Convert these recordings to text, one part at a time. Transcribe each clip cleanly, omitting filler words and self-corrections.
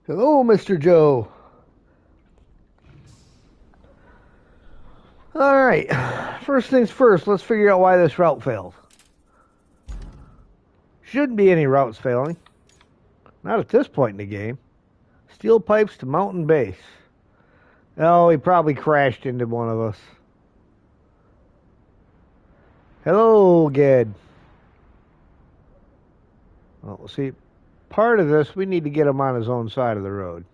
Hello, Mr. Joe. Alright, first things first, let's figure out why this route failed. Shouldn't be any routes failing. Not at this point in the game. Steel pipes to mountain base. Oh, he probably crashed into one of us. Hello, Ged. Well, see, part of this, we need to get him on his own side of the road.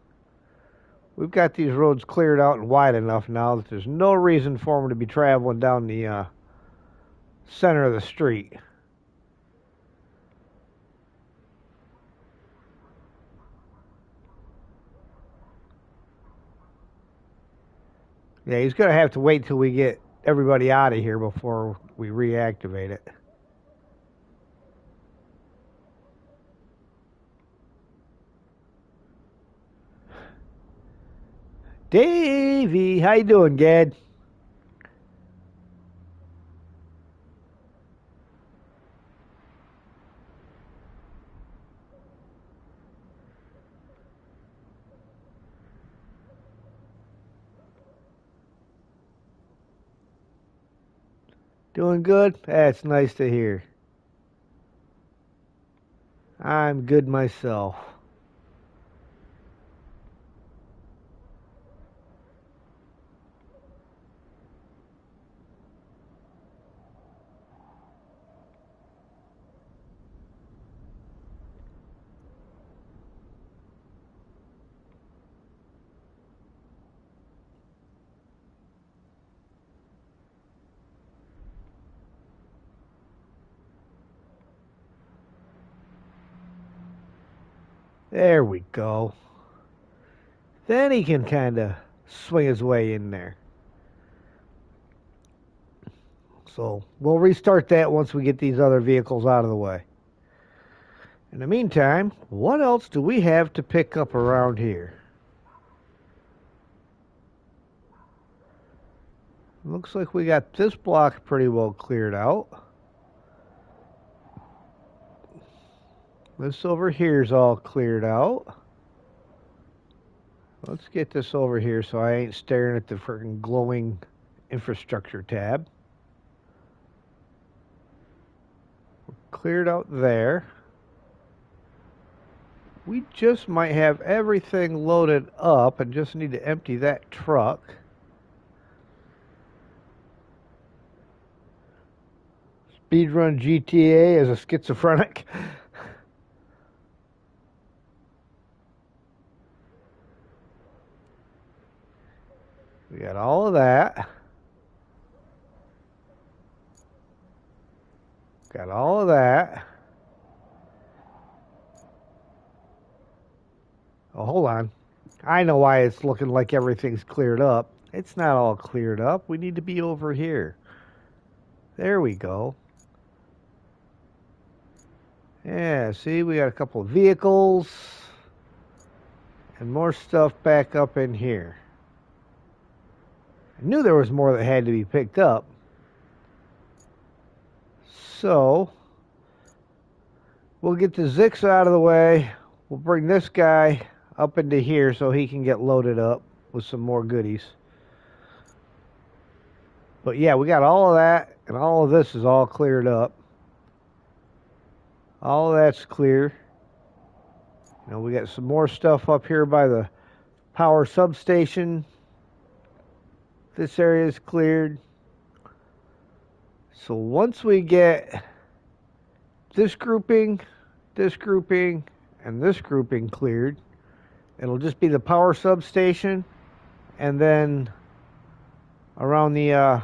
We've got these roads cleared out and wide enough now that there's no reason for him to be traveling down the center of the street. Yeah, he's going to have to wait till we get everybody out of here before we reactivate it. Davey, how you doing, Gad? Doing good? That's nice to hear. I'm good myself. There we go. Then he can kind of swing his way in there. So we'll restart that once we get these other vehicles out of the way. In the meantime, what else do we have to pick up around here? Looks like we got this block pretty well cleared out. This over here is all cleared out. Let's get this over here so I ain't staring at the freaking glowing infrastructure tab. We're cleared out there. We just might have everything loaded up and just need to empty that truck. Speedrun GTA as a schizophrenic. We got all of that. Got all of that. Oh, hold on. I know why it's looking like everything's cleared up. It's not all cleared up. We need to be over here. There we go. Yeah, see, we got a couple of vehicles and more stuff back up in here. I knew there was more that had to be picked up. So, we'll get the Zix out of the way. We'll bring this guy up into here so he can get loaded up with some more goodies. But yeah, we got all of that, and all of this is all cleared up. All of that's clear. You know, we got some more stuff up here by the power substation. This area is cleared. So once we get this grouping, and this grouping cleared, it'll just be the power substation and then around the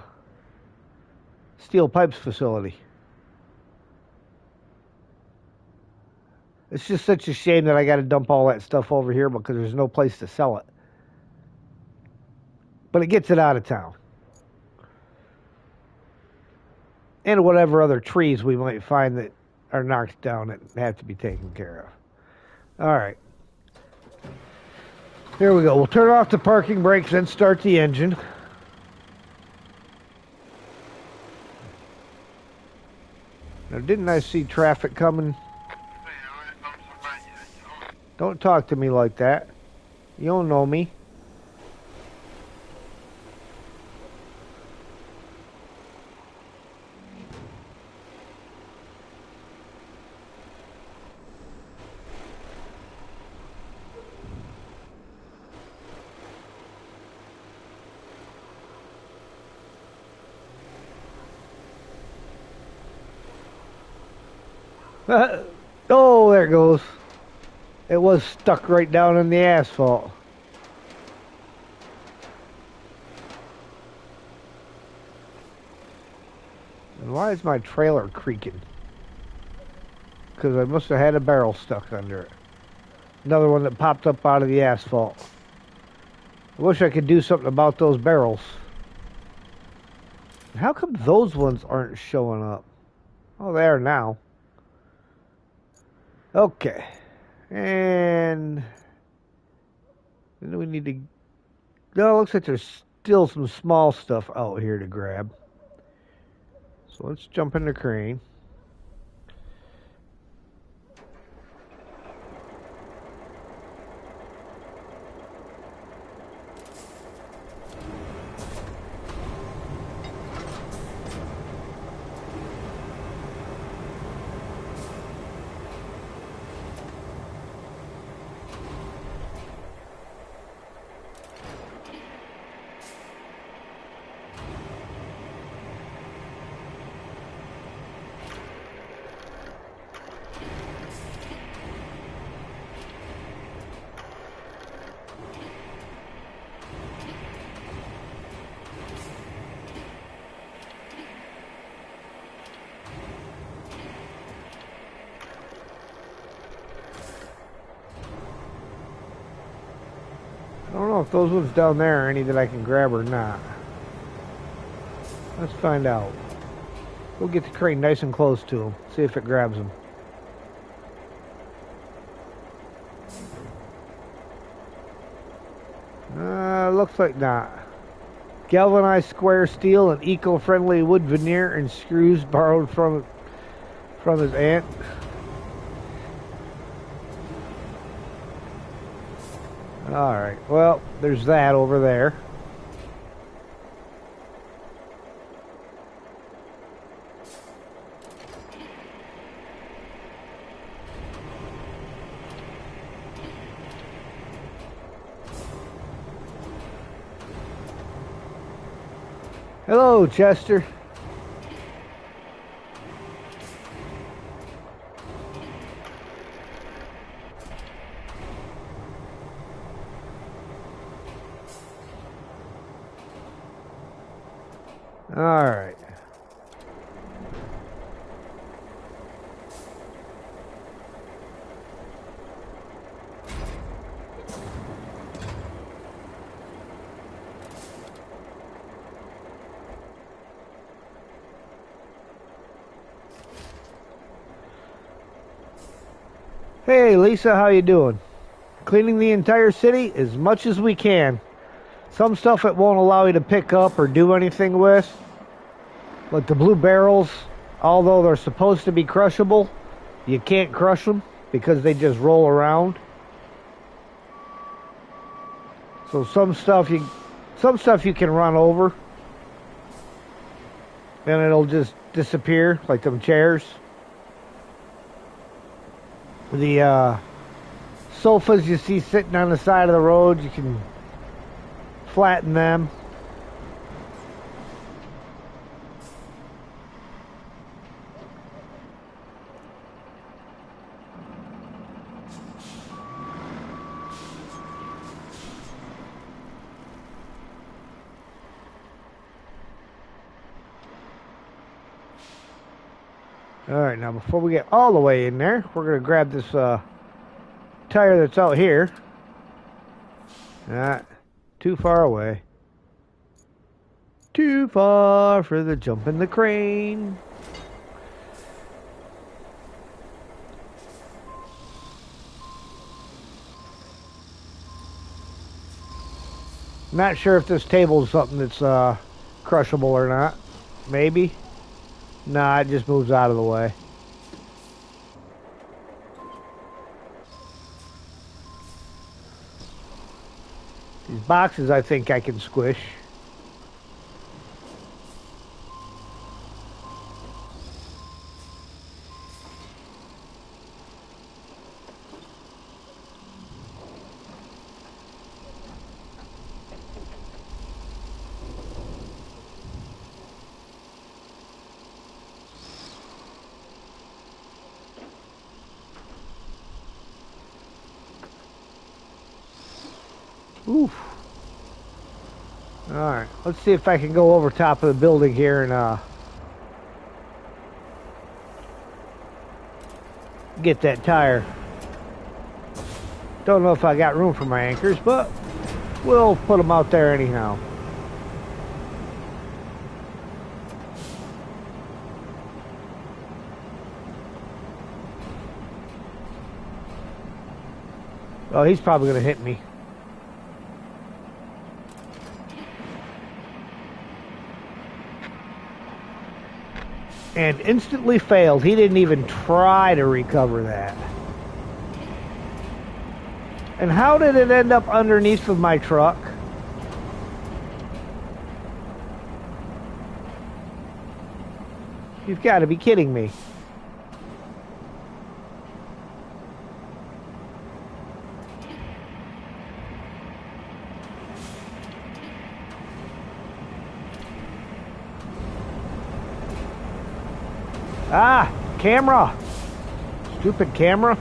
steel pipes facility. It's just such a shame that I got to dump all that stuff over here because there's no place to sell it. But it gets it out of town. And whatever other trees we might find that are knocked down that have to be taken care of. All right. Here we go. We'll turn off the parking brakes and start the engine. Now, didn't I see traffic coming? Don't talk to me like that. You don't know me. Oh, there it goes. It was stuck right down in the asphalt. And why is my trailer creaking? Because I must have had a barrel stuck under it. Another one that popped up out of the asphalt. I wish I could do something about those barrels. How come those ones aren't showing up? Oh, they are now. Okay. And then we need to... No, it looks like there's still some small stuff out here to grab. So let's jump in the crane. I don't know if those ones down there are any that I can grab or not. Let's find out. We'll get the crane nice and close to them. See if it grabs them. Looks like not. Galvanized square steel and eco-friendly wood veneer and screws borrowed from his aunt. Alright, well, there's that over there. Hello, Chester. All right. Hey, Lisa, how you doing? Cleaning the entire city as much as we can. Some stuff it won't allow you to pick up or do anything with. Like the blue barrels, although they're supposed to be crushable, you can't crush them because they just roll around. So some stuff you can run over and it'll just disappear, like them chairs. The sofas you see sitting on the side of the road, you can flatten them. Alright, now before we get all the way in there, we're going to grab this tire that's out here. Not too far away. Too far for the jump in the crane. Not sure if this table is something that's crushable or not. Maybe. Nah, it just moves out of the way. These boxes I think I can squish. Oof. Alright, let's see if I can go over top of the building here and get that tire. Don't know if I got room for my anchors, but we'll put them out there anyhow. Oh, he's probably going to hit me. And instantly failed. He didn't even try to recover that. And how did it end up underneath of my truck? You've got to be kidding me. Ah, camera. Stupid camera.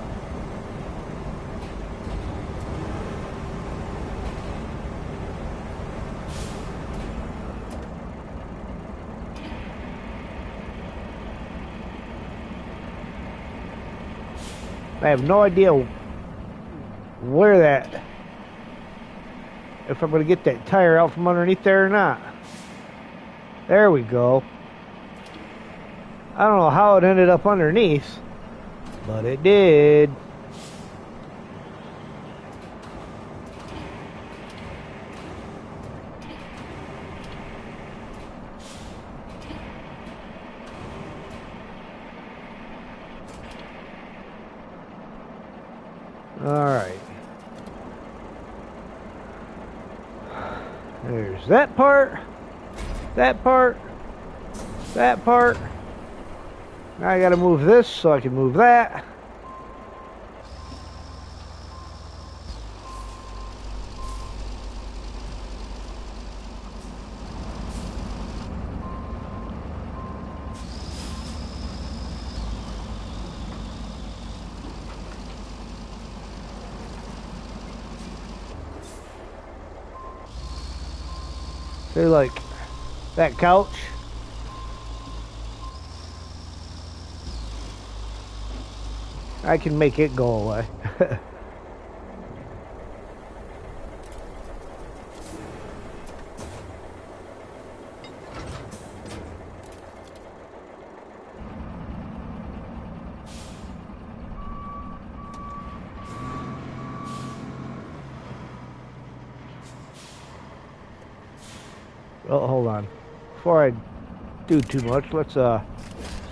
I have no idea where that, if I'm going to get that tire out from underneath there or not. There we go. I don't know how it ended up underneath, but it did. Alright. There's that part, that part, that part. Now I gotta move this so I can move that. They're like that couch. I can make it go away. Oh, hold on. Before I do too much, let's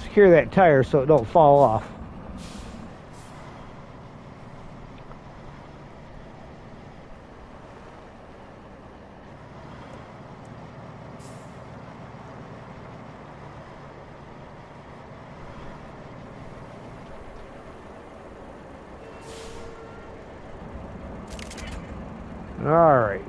secure that tire so it don't fall off. All right.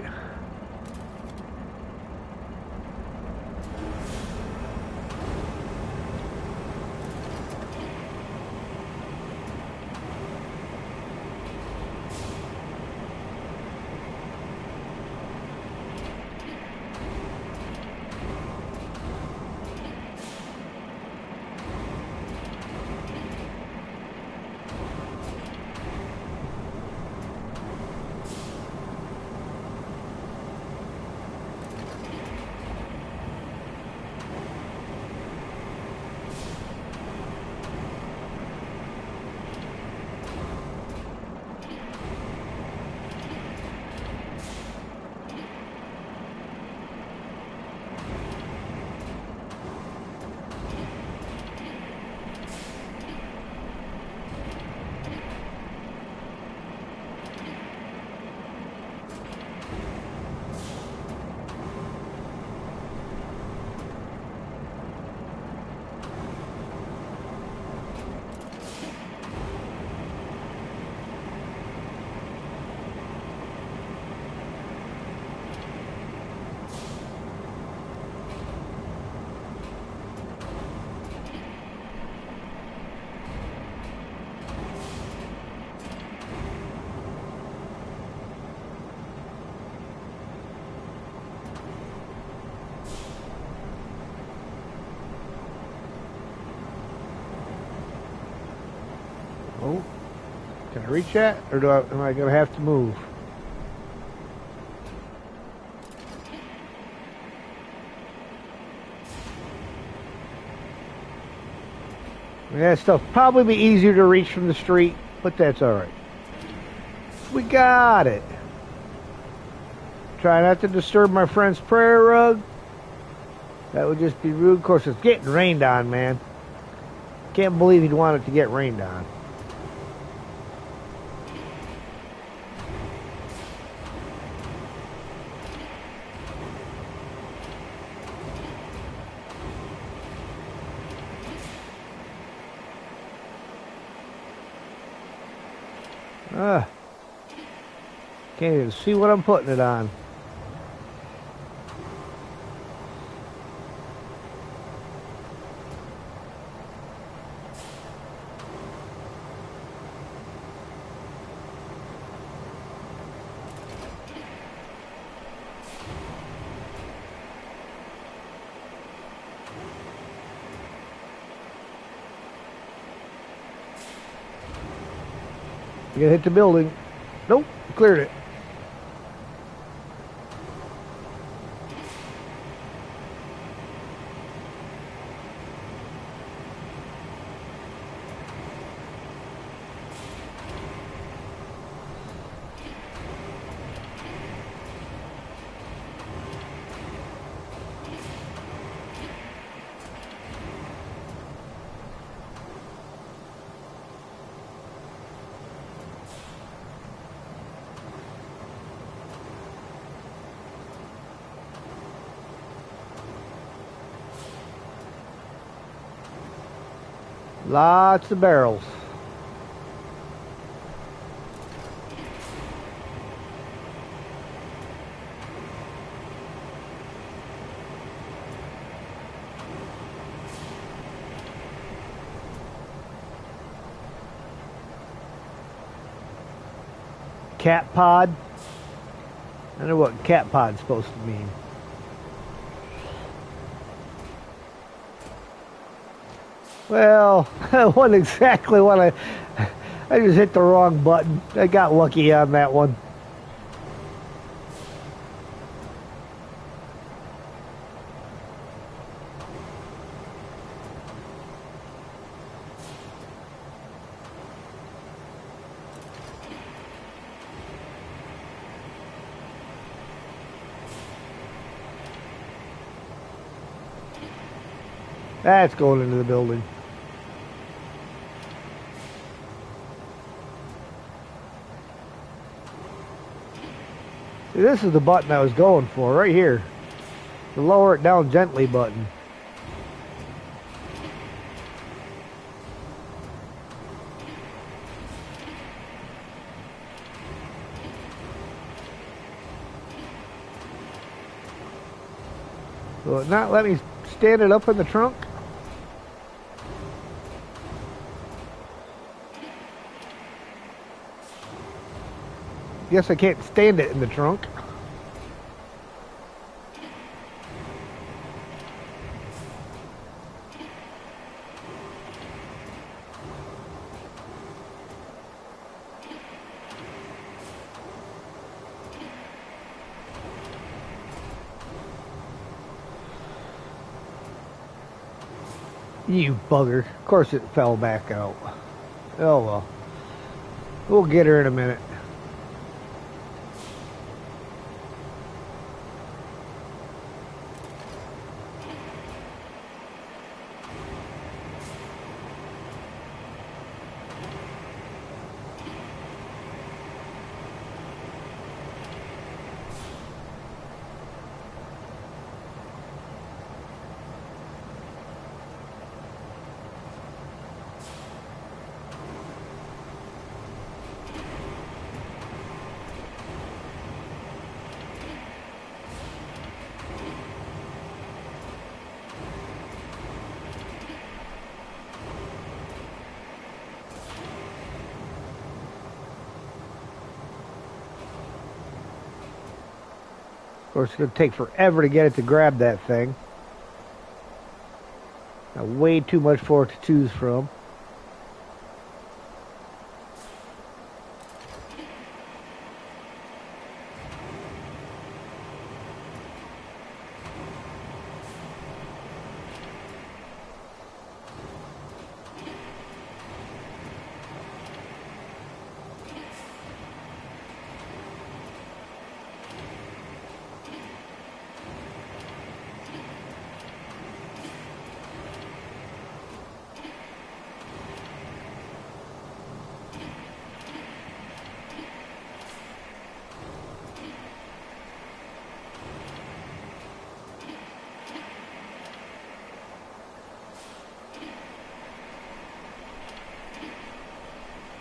Oh, can I reach that? Or am I going to have to move? That stuff probably be easier to reach from the street, but that's alright. We got it. Try not to disturb my friend's prayer rug. That would just be rude. Of course, it's getting rained on, man. Can't believe he'd want it to get rained on. Can't even see what I'm putting it on. You gonna hit the building? Nope, cleared it. Lots of barrels. Cat pod. I don't know what cat pod's supposed to mean. Well, that wasn't exactly what I just hit the wrong button. I got lucky on that one. That's going into the building. See, this is the button I was going for, right here. The lower it down gently button. Will it not let me stand it up in the trunk? Guess I can't stand it in the trunk. You bugger. Of course it fell back out. Oh well. We'll get her in a minute. Of course, it's going to take forever to get it to grab that thing. Way too much for it to choose from.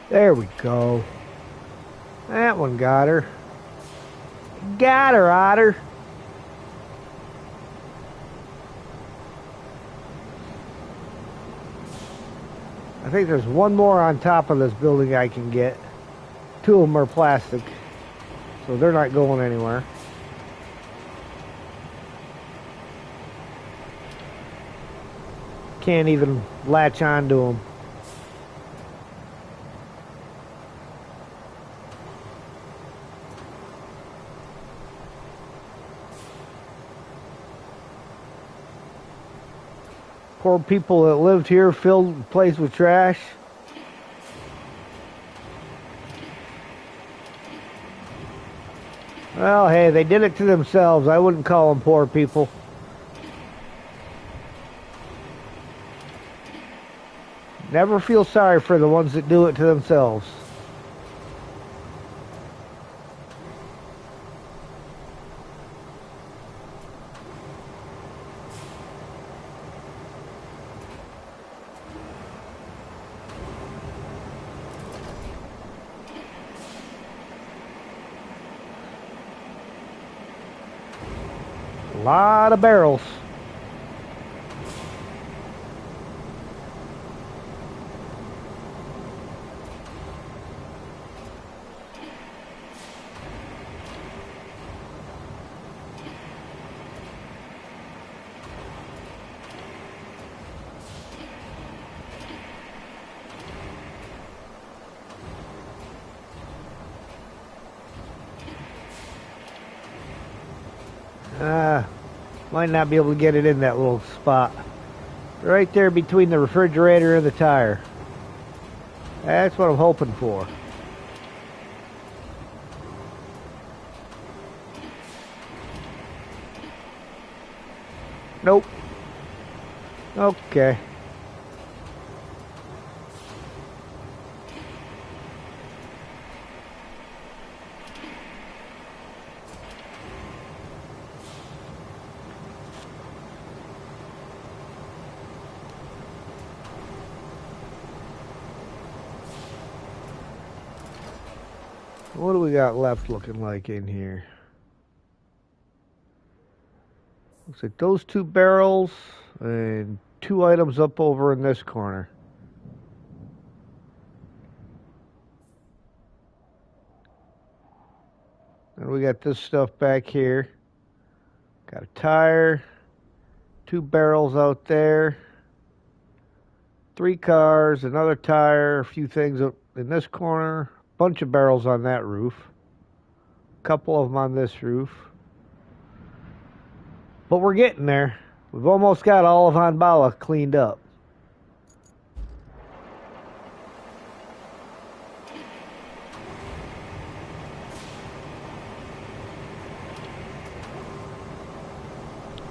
There we go. That one got her. Got her, Otter. I think there's one more on top of this building I can get. Two of them are plastic, so they're not going anywhere. Can't even latch onto them. Poor people that lived here filled the place with trash. Well, hey, they did it to themselves. I wouldn't call them poor people. Never feel sorry for the ones that do it to themselves. A lot of barrels. Might not be able to get it in that little spot. Right there between the refrigerator and the tire. That's what I'm hoping for. Nope. Okay. What do we got left looking like in here? Looks like those two barrels and two items up over in this corner. And we got this stuff back here. Got a tire, two barrels out there, three cars, another tire, a few things up in this corner, bunch of barrels on that roof, a couple of them on this roof. But we're getting there. We've almost got all of Hanbala cleaned up.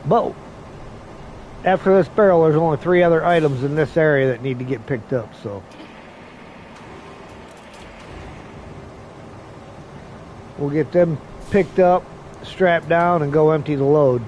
But after this barrel, there's only three other items in this area that need to get picked up, so we'll get them picked up, strapped down, and go empty the load.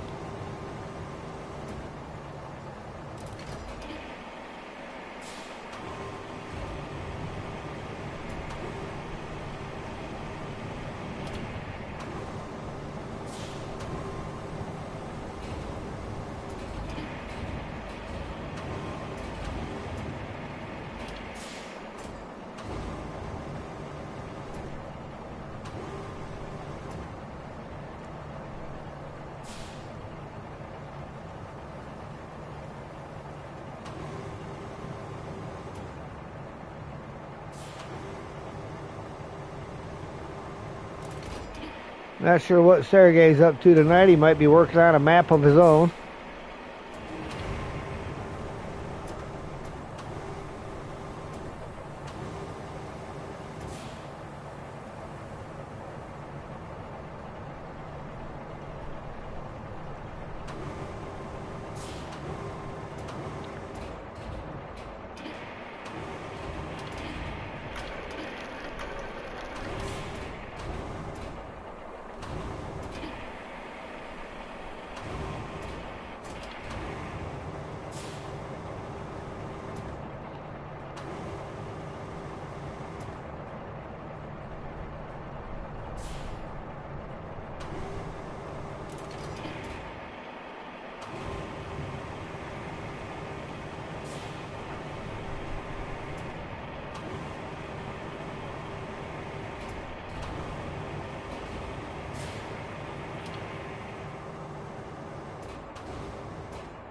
Not sure what Sergey's up to tonight. He might be working on a map of his own.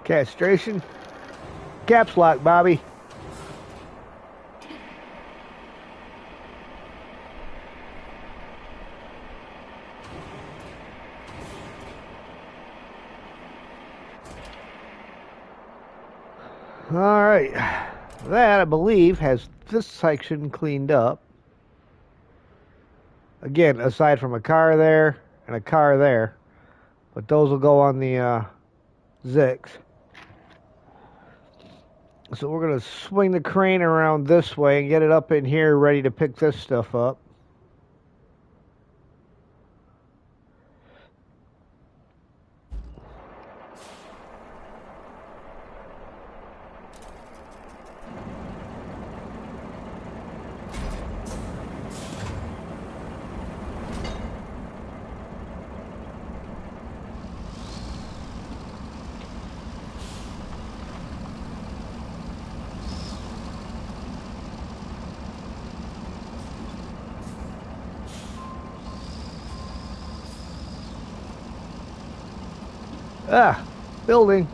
Castration. Caps lock, Bobby. All right. That, I believe, has this section cleaned up. Again, aside from a car there and a car there. But those will go on the Zix. So we're going to swing the crane around this way and get it up in here ready to pick this stuff up. Ah, building.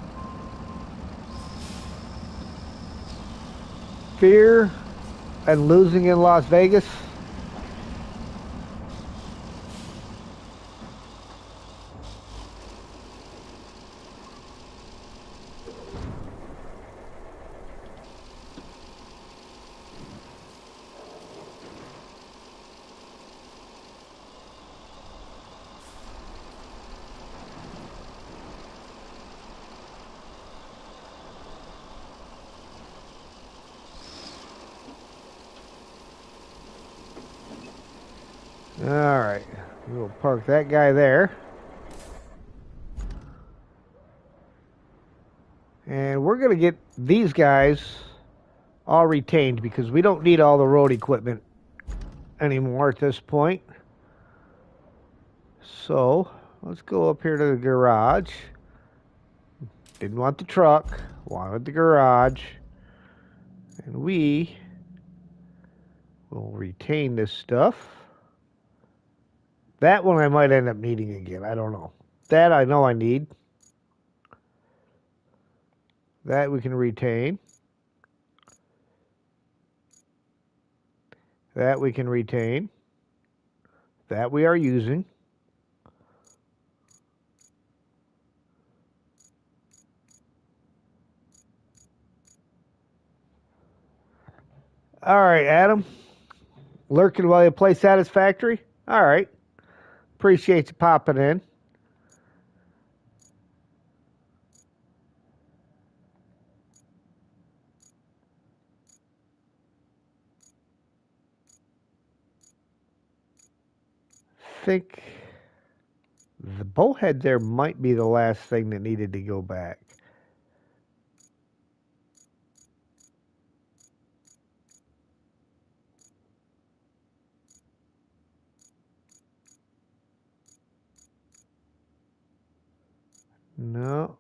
Fear and losing in Las Vegas. All right, we'll park that guy there. And we're going to get these guys all retained because we don't need all the road equipment anymore at this point. So let's go up here to the garage. Didn't want the truck, wanted the garage. And we will retain this stuff. That one I might end up needing again. I don't know. That I know I need. That we can retain. That we can retain. That we are using. All right, Adam. Lurking while you play Satisfactory? All right. Appreciate you popping in. I think the bowhead there might be the last thing that needed to go back. No.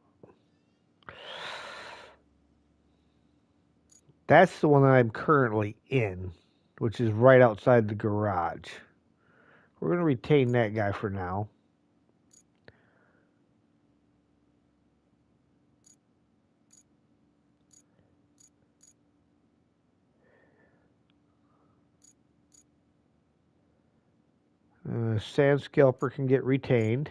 That's the one that I'm currently in, which is right outside the garage. We're going to retain that guy for now. Sand scalper can get retained.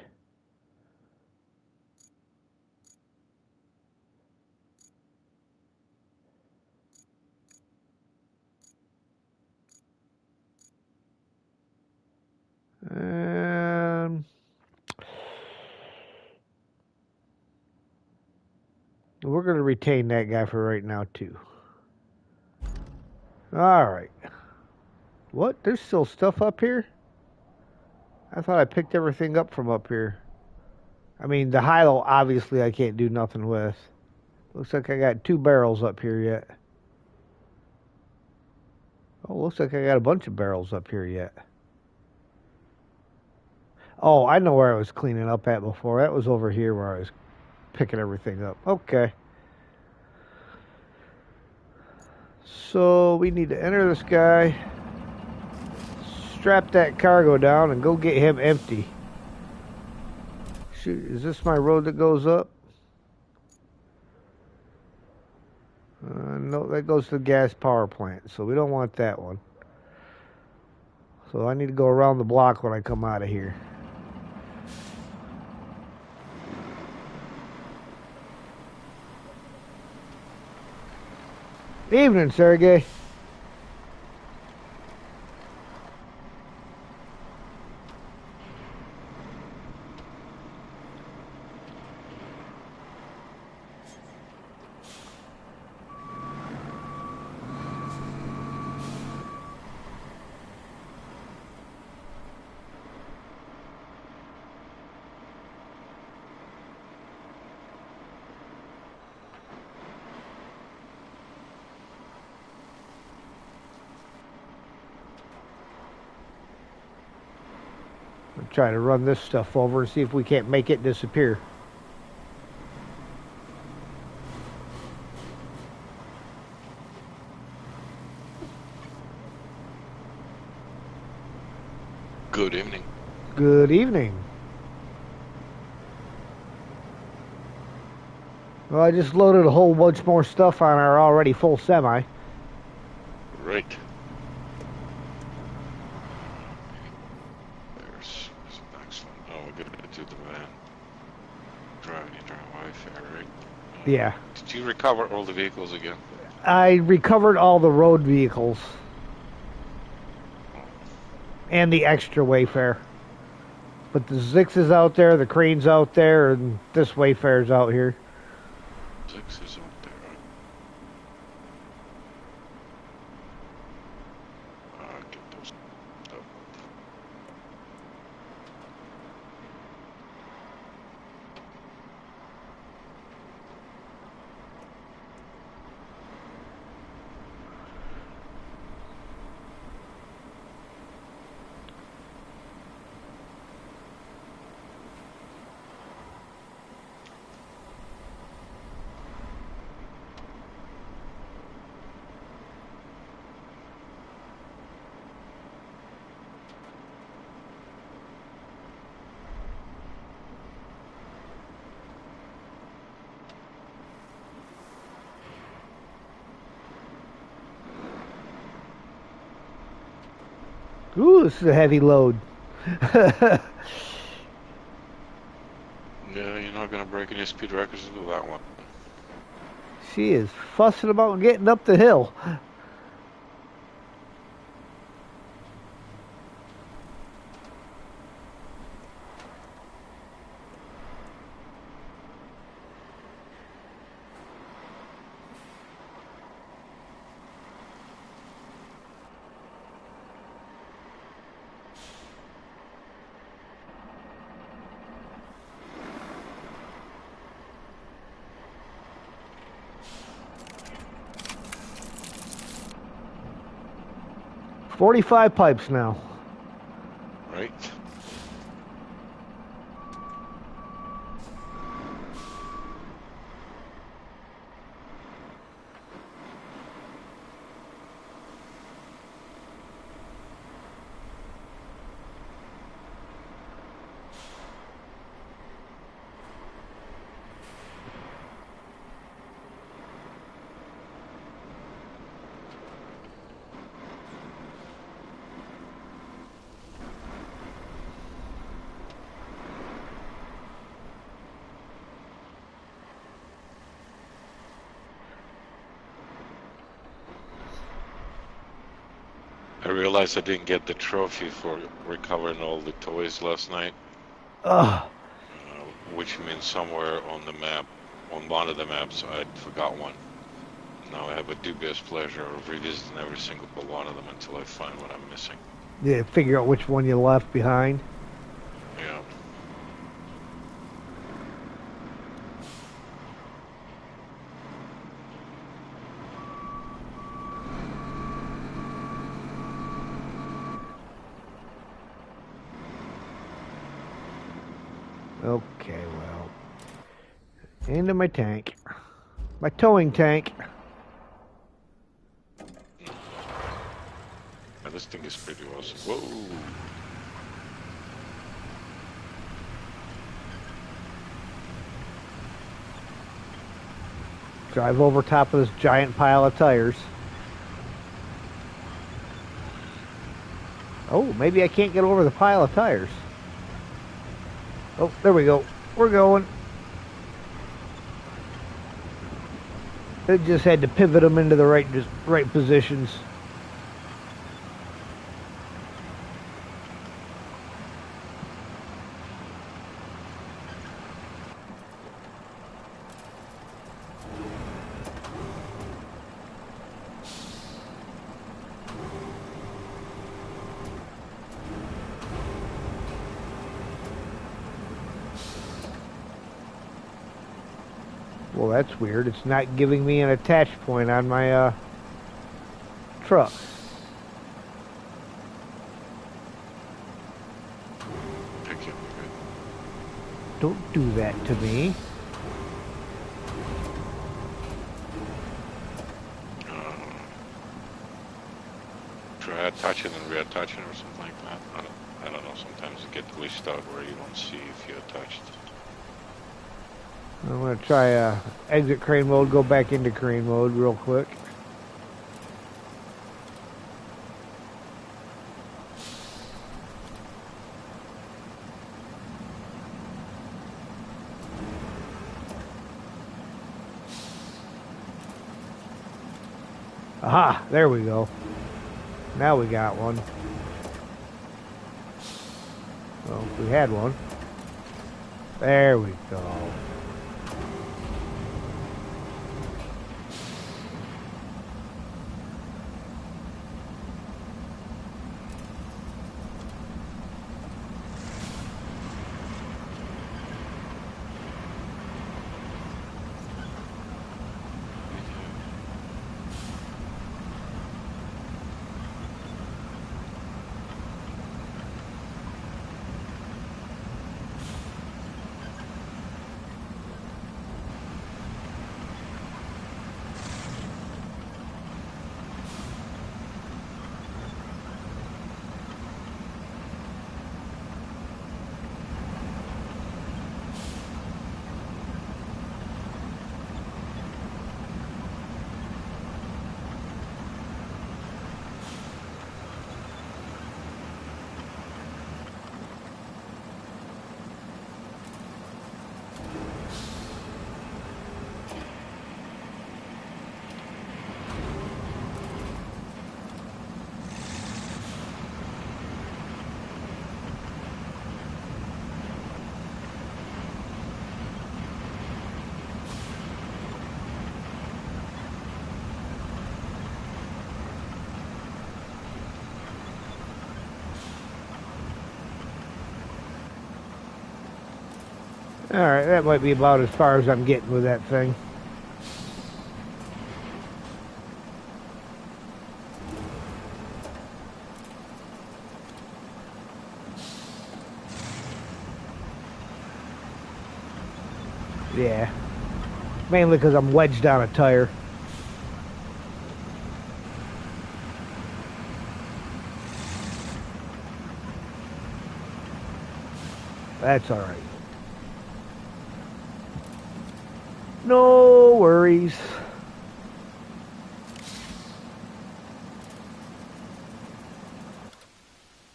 We're going to retain that guy for right now, too. All right. What? There's still stuff up here? I thought I picked everything up from up here. I mean, the hilo, obviously, I can't do nothing with. Looks like I got 2 barrels up here yet. Oh, looks like I got a bunch of barrels up here yet. Oh, I know where I was cleaning up at before. That was over here where I was picking everything up. Okay. So we need to enter this guy, strap that cargo down, and go get him empty. Shoot, is this my road that goes up? No, that goes to the gas power plant, so we don't want that one. So I need to go around the block when I come out of here. Evening, Sergey. I'll try to run this stuff over and see if we can't make it disappear. Good evening. Good evening. Well, I just loaded a whole bunch more stuff on our already full semi. Right. There's the next one. Oh, we're gonna do the van. Driving in our Wi-Fi, right? Yeah. Did you recover all the vehicles again? I recovered all the road vehicles. And the extra Wayfare. But the Zix is out there, the Crane's out there, and this Wayfare's out here. 6 is out there, right? Get those stuff. Ooh, this is a heavy load. Yeah, you're not gonna break any speed records with that one. She is fussing about getting up the hill. $45 pipes now. Right? I realized I didn't get the trophy for recovering all the toys last night. Which means somewhere on the map, on one of the maps, I forgot one. Now I have a dubious pleasure of revisiting every single one of them until I find what I'm missing. Yeah, figure out which one you left behind. Yeah. Okay, well. Into my tank. My towing tank. And this thing is pretty awesome. Whoa! Drive over top of this giant pile of tires. Oh, maybe I can't get over the pile of tires. Oh, there we go. We're going. They just had to pivot them into the right positions. Well, that's weird. It's not giving me an attach point on my truck. Thank you. Don't do that to me. Try attaching and reattaching or something like that. I don't know. Sometimes you get glitched out where you don't see if you attached. I'm going to try exit crane mode, go back into crane mode real quick. Aha, there we go. Now we got one. Well, we had one. There we go. Alright, that might be about as far as I'm getting with that thing. Yeah. Mainly because I'm wedged on a tire. That's alright. No worries.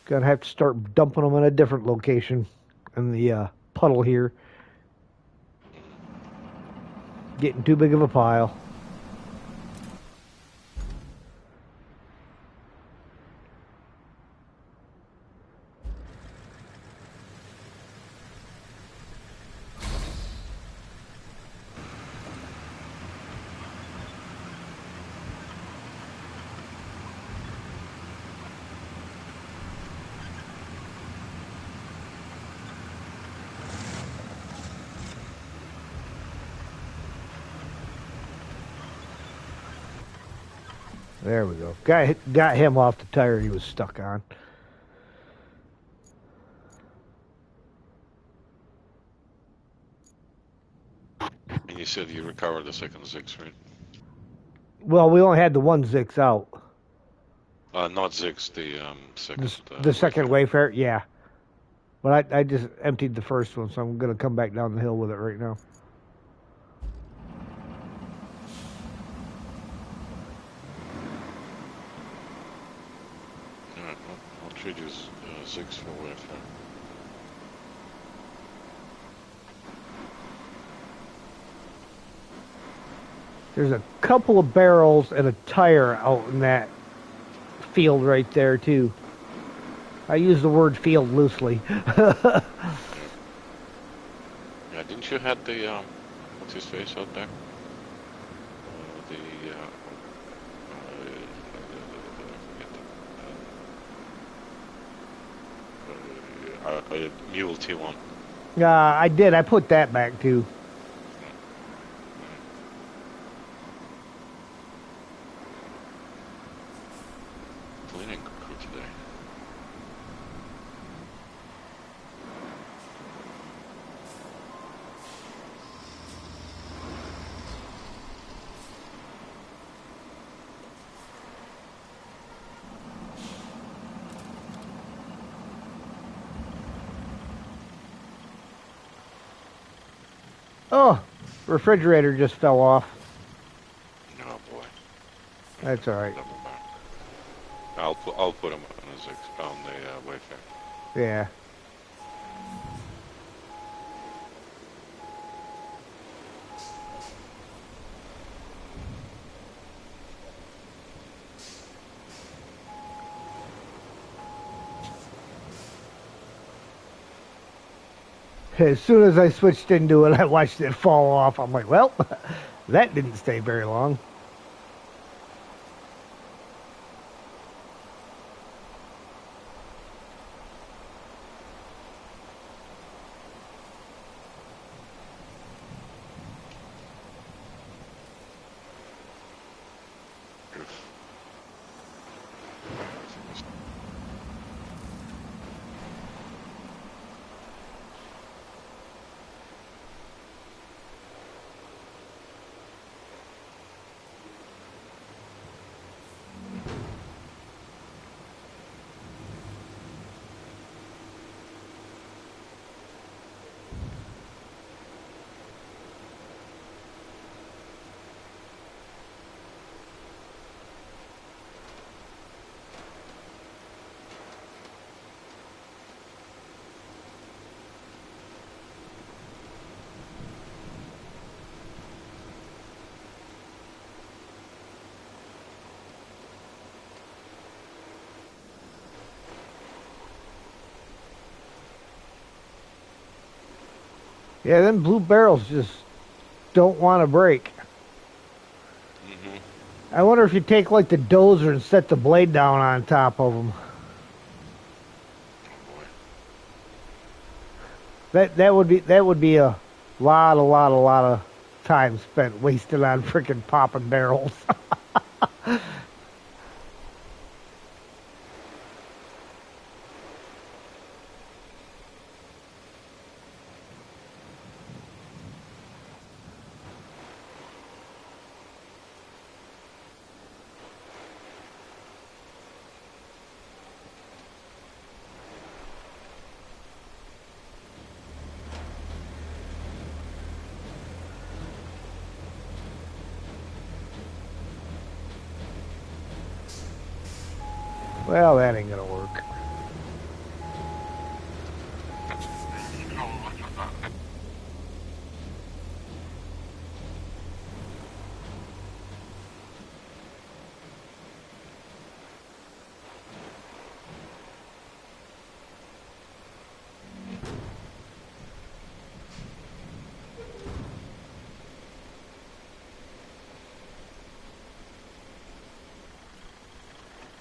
Gonna have to start dumping them in a different location in the puddle here. Getting too big of a pile. There we go. Got him off the tire he was stuck on. And you said you recovered the second Zix, right? Well, we only had the one Zix out. Not Zix, the second. The second Wayfarer, yeah. But I just emptied the first one, so I'm gonna come back down the hill with it right now. should use 6 for Wi-Fi. There's a couple of barrels and a tire out in that field right there too. I use the word field loosely. Yeah, didn't you have the what's his face out there? The I forget Mule T1. I did. I put that back too. Cleaning crew today. Oh, refrigerator just fell off. Oh boy. That's all right. Double back. I'll put him on his on the Wayfair. Yeah. As soon as I switched into it, I watched it fall off. I'm like, well, that didn't stay very long. Yeah, them blue barrels just don't want to break. I wonder if you take like the dozer and set the blade down on top of them. Oh boy. That would be a lot of time spent wasted on freaking popping barrels. Well, that ain't gonna work.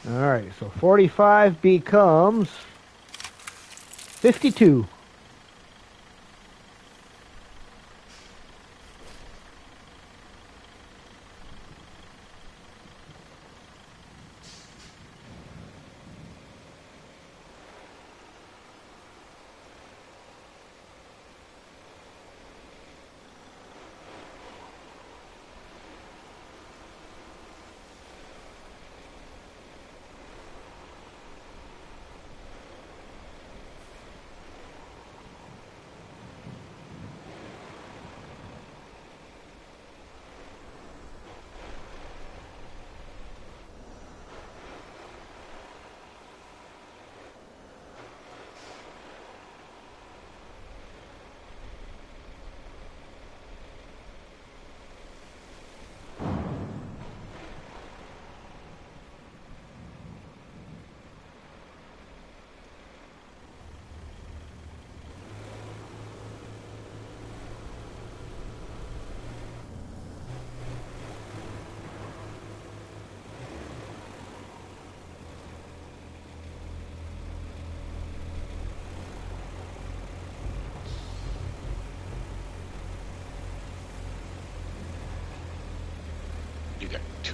All right, so 45 becomes 52.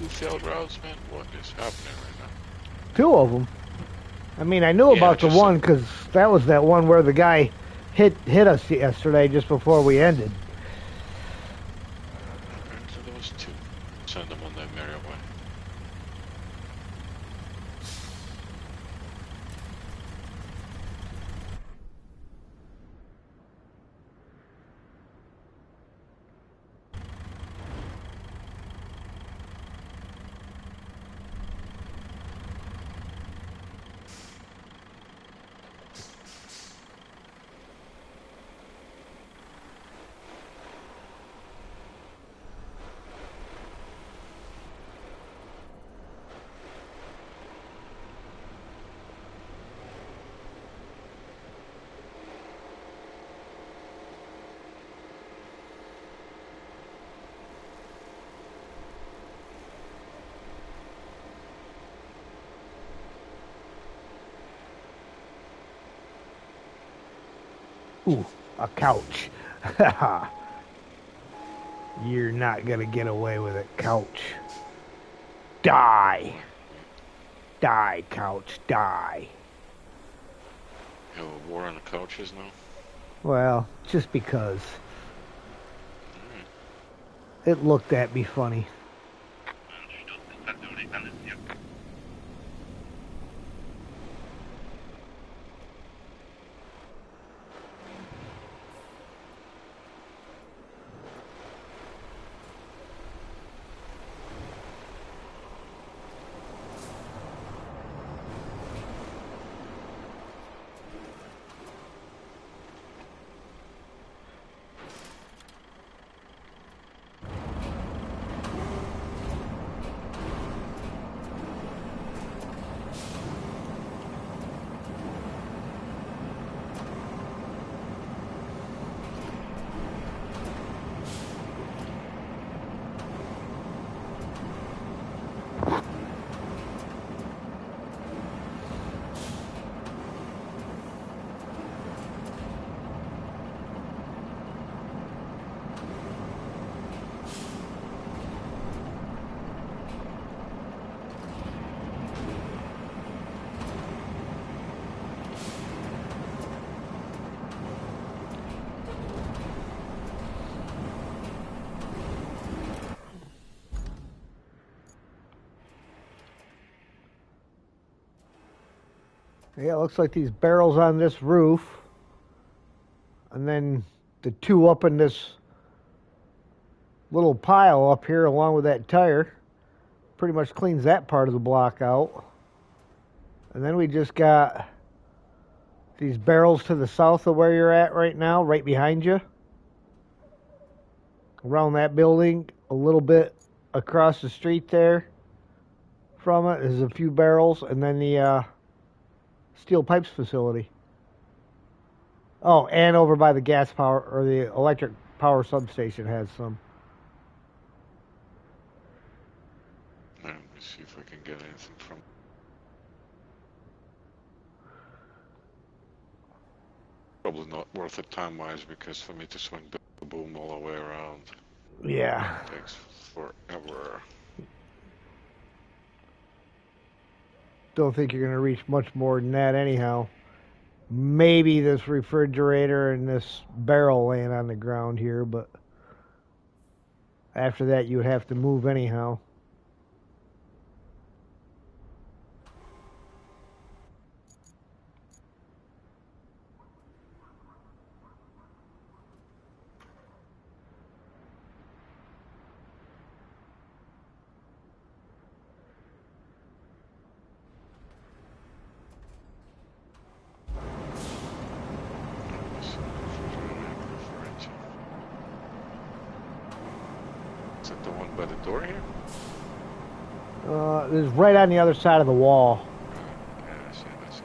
2 failed routes, man? What is happening right now? 2 of them. I mean, I knew Yeah, about the just one because that was that one where the guy hit us yesterday just before we ended. so there was 2. Send them on their merry way. Ooh, a couch. You're not gonna get away with it, couch. Die. Die, couch, die. You have a war on the couches now? Well, just because. It looked at me funny. Yeah, it looks like these barrels on this roof, and then the 2 up in this little pile up here along with that tire pretty much cleans that part of the block out. And then we just got these barrels to the south of where you're at right now, right behind you. Around that building, a little bit across the street there from it is a few barrels, and then the steel pipes facility. Oh, and over by the gas power or the electric power substation has some. Let me see if I can get anything from. Probably not worth it time-wise because for me to swing the boom all the way around Yeah. takes forever. Don't think you're going to reach much more than that anyhow. Maybe this refrigerator and this barrel laying on the ground here, but after that you would have to move anyhow. Is that the one by the door here? It's right on the other side of the wall. Yeah, I see it, I see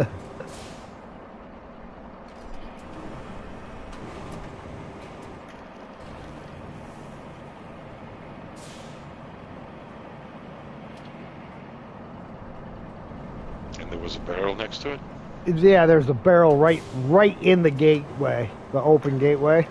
it. And there was a barrel next to it? Yeah, there's a barrel right in the gateway, the open gateway.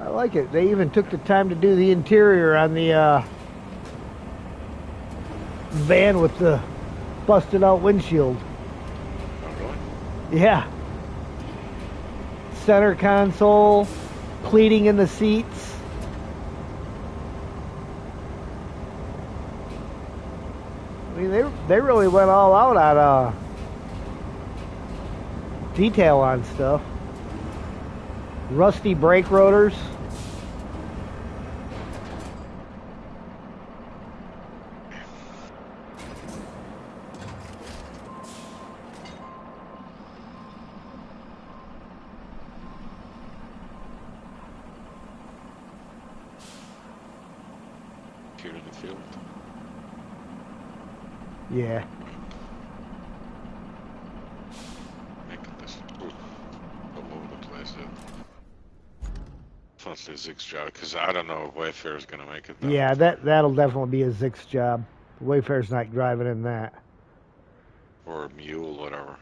I like it. They even took the time to do the interior on the van with the busted out windshield. Oh, really? Yeah. Center console, pleating in the seats. I mean, they really went all out on detail on stuff. Rusty brake rotors. Here in the field. Yeah. Making this all over the place. Definitely Zig's job, because I don't know if Wayfair is going to make it down. Yeah, that'll definitely be a Zix job. Wayfair's not driving in that. Or a mule, whatever.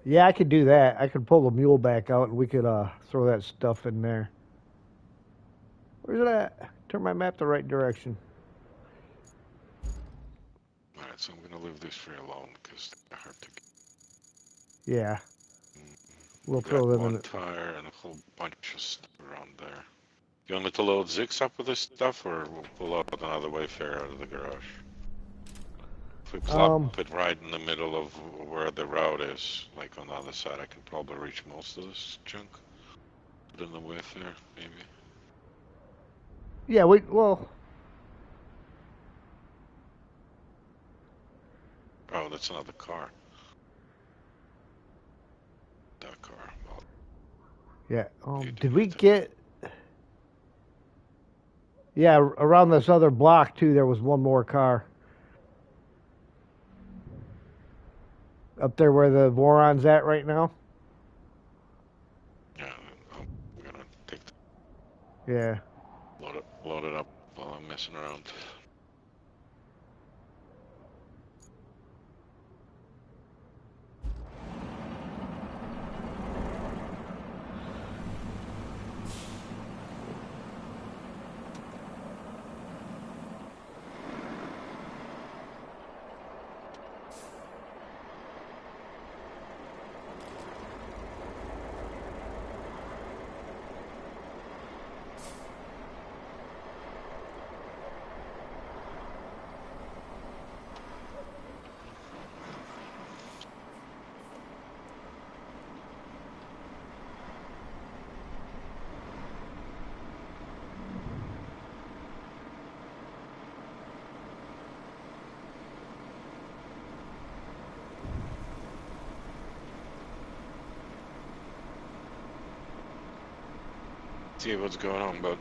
Yeah, I could do that. I could pull the mule back out and we could throw that stuff in there. Where's it at? Turn my map the right direction. Alright, so I'm going to leave this tree alone, because they're hard to get. Yeah. We'll Got throw them one in. tire and a whole bunch of stuff around there. You want me to load Zix up with this stuff, or we'll pull out another Wayfair out of the garage? If we plop it right in the middle of where the route is, like on the other side, I can probably reach most of this junk. Put in the Wayfair, maybe. Yeah, well. Oh, that's another car. That car. Well, Yeah. you do Did we need to- get? Yeah, around this other block too. There was one more car. Up there where the Voron's at right now. Yeah, I'm gonna take Yeah. load it up while I'm messing around. See what's going on, bud.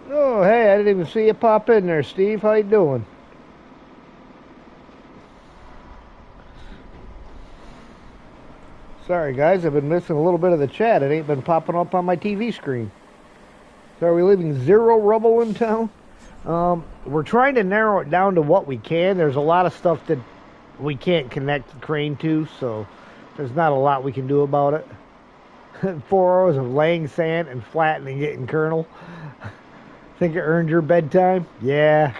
Oh, hey, I didn't even see you pop in there, Steve. How you doing? Sorry, guys, I've been missing a little bit of the chat. It ain't been popping up on my TV screen. So are we leaving zero rubble in town? We're trying to narrow it down to what we can. There's a lot of stuff that we can't connect the crane to, so there's not a lot we can do about it. 4 hours of laying sand and flattening it in kernel. Think it earned your bedtime? Yeah.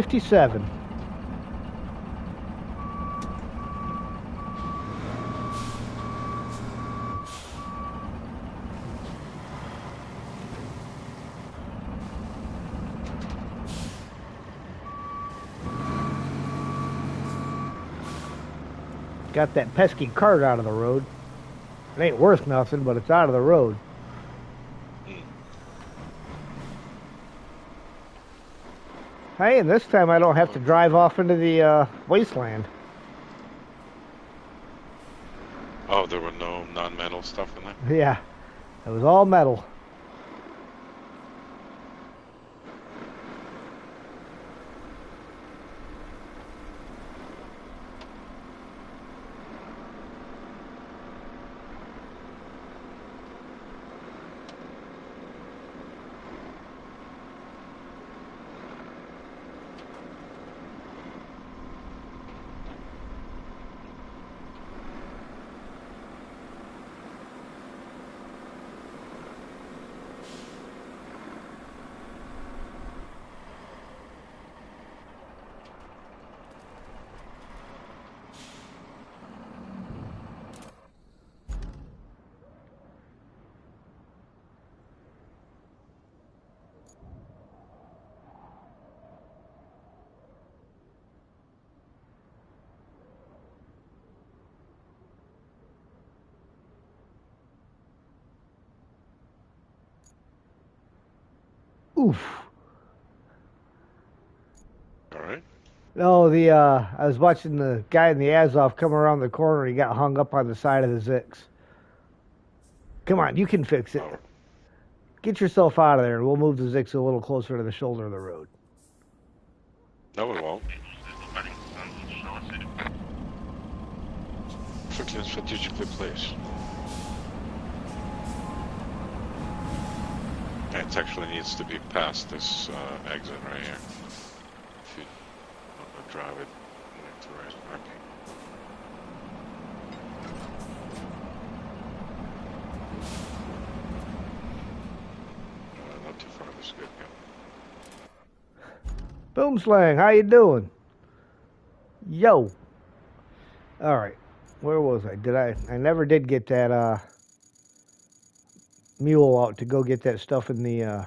57. Got that pesky cart out of the road. It ain't worth nothing, but it's out of the road. Hey, and this time I don't have to drive off into the wasteland. Oh, there were no non-metal stuff in there? Yeah, it was all metal. Oof. All right. No, I was watching the guy in the Azov come around the corner. He got hung up on the side of the Zix. Come on, you can fix it. Oh. Get yourself out of there. We'll move the Zix a little closer to the shoulder of the road. No, we won't. Perfectly strategically placed. It actually needs to be past this exit right here. If you want to drive it right to right. Okay. Not too far. That's good. Yeah. Boomslang, how you doing? Yo. All right. Where was I? I never did get that mule out to go get that stuff in the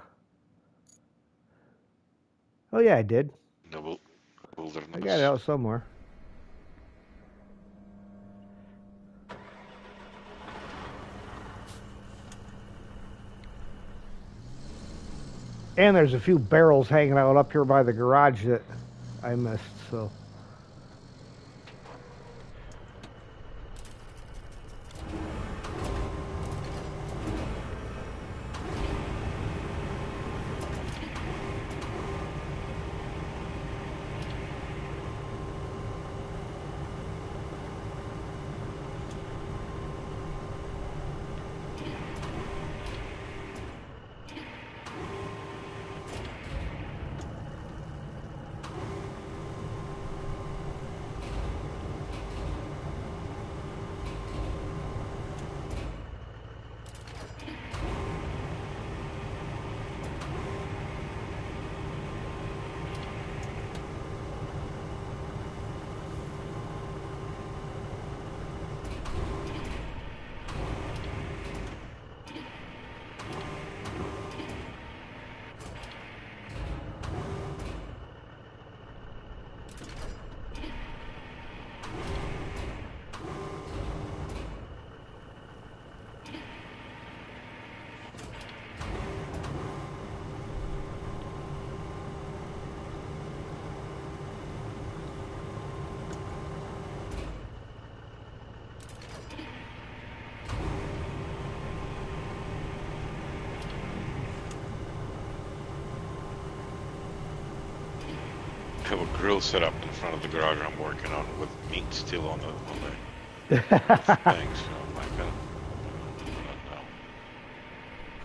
Oh yeah, I did. Noble wilderness. I got it out somewhere. And there's a few barrels hanging out up here by the garage that I missed, so. I have a grill set up in front of the garage I'm working on with meat still on the things. So I'm like, no.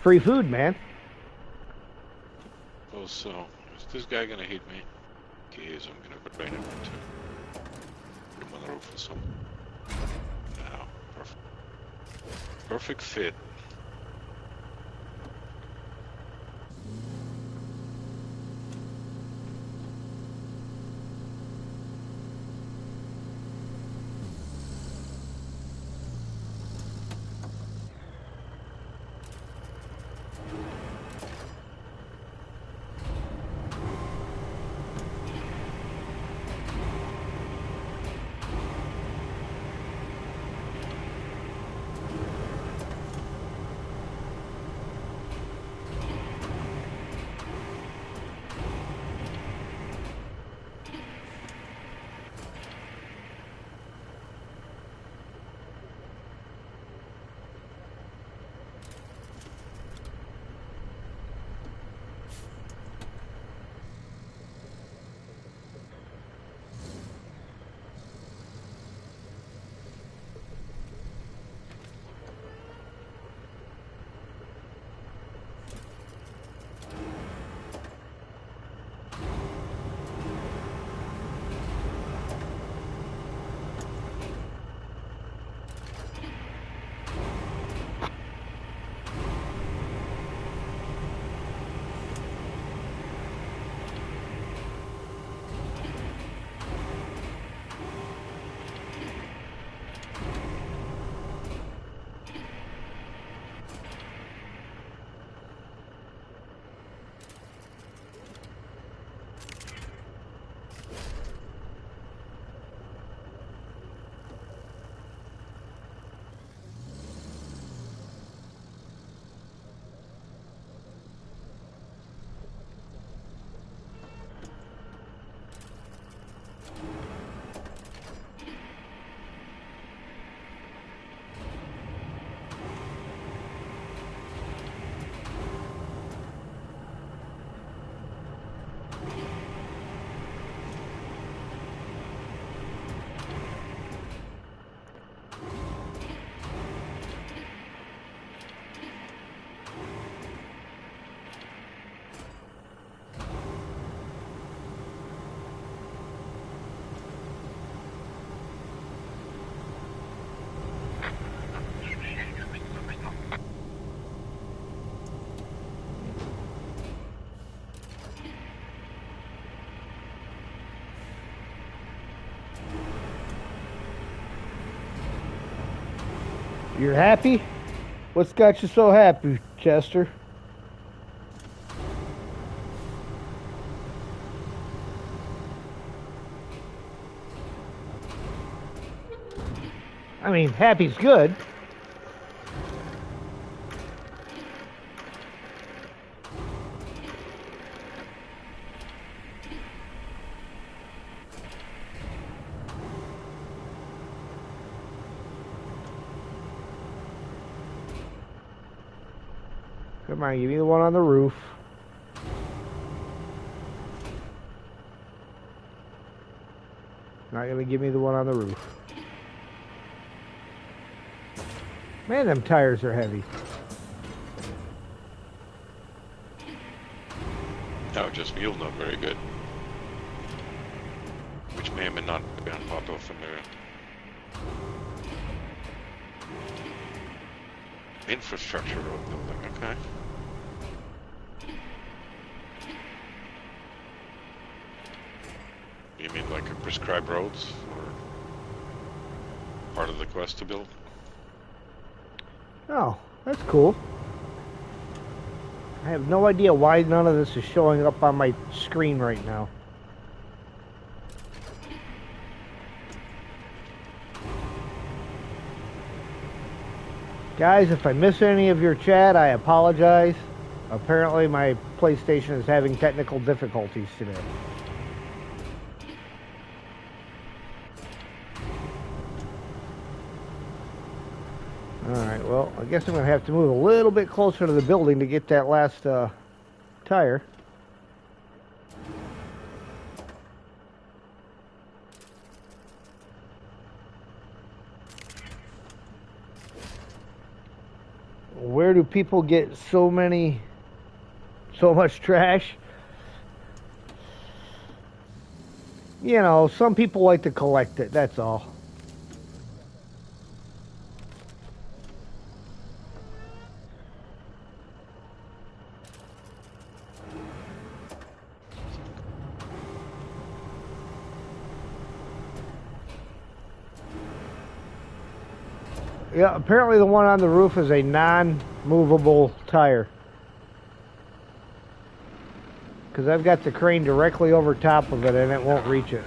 Free food, man. Oh, so is this guy gonna hit me? He is. I'm gonna drain him into. Put him on the roof or something. Now, perfect. Perfect fit. You're happy? What's got you so happy, Chester? I mean, happy's good. Come on, give me the one on the roof. Not gonna give me the one on the roof. Man, them tires are heavy. No, just wheel not very good. Which may or may not be on part of the infrastructure road building, okay. You mean like a prescribed roads, or part of the quest to build? Oh, that's cool. I have no idea why none of this is showing up on my screen right now. Guys, if I miss any of your chat, I apologize. Apparently my PlayStation is having technical difficulties today. Alright, well, I guess I'm going to have to move a little bit closer to the building to get that last tire. Where do people get so much trash? You know, some people like to collect it, that's all. Yeah, apparently the one on the roof is a non-movable tire. Because I've got the crane directly over top of it and it won't reach it.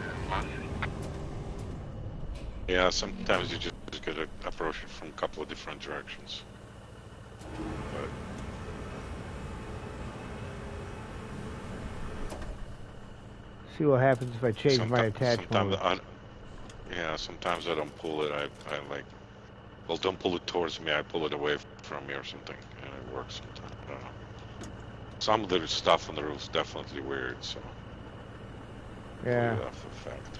Yeah, sometimes you just gotta approach it from a couple of different directions. But See what happens if I change my attach mode. Sometimes I don't pull it. I like, well, don't pull it towards me. I pull it away from me or something, and it works sometimes. I don't know. Some of the stuff on the roof is definitely weird, so yeah. That's a fact.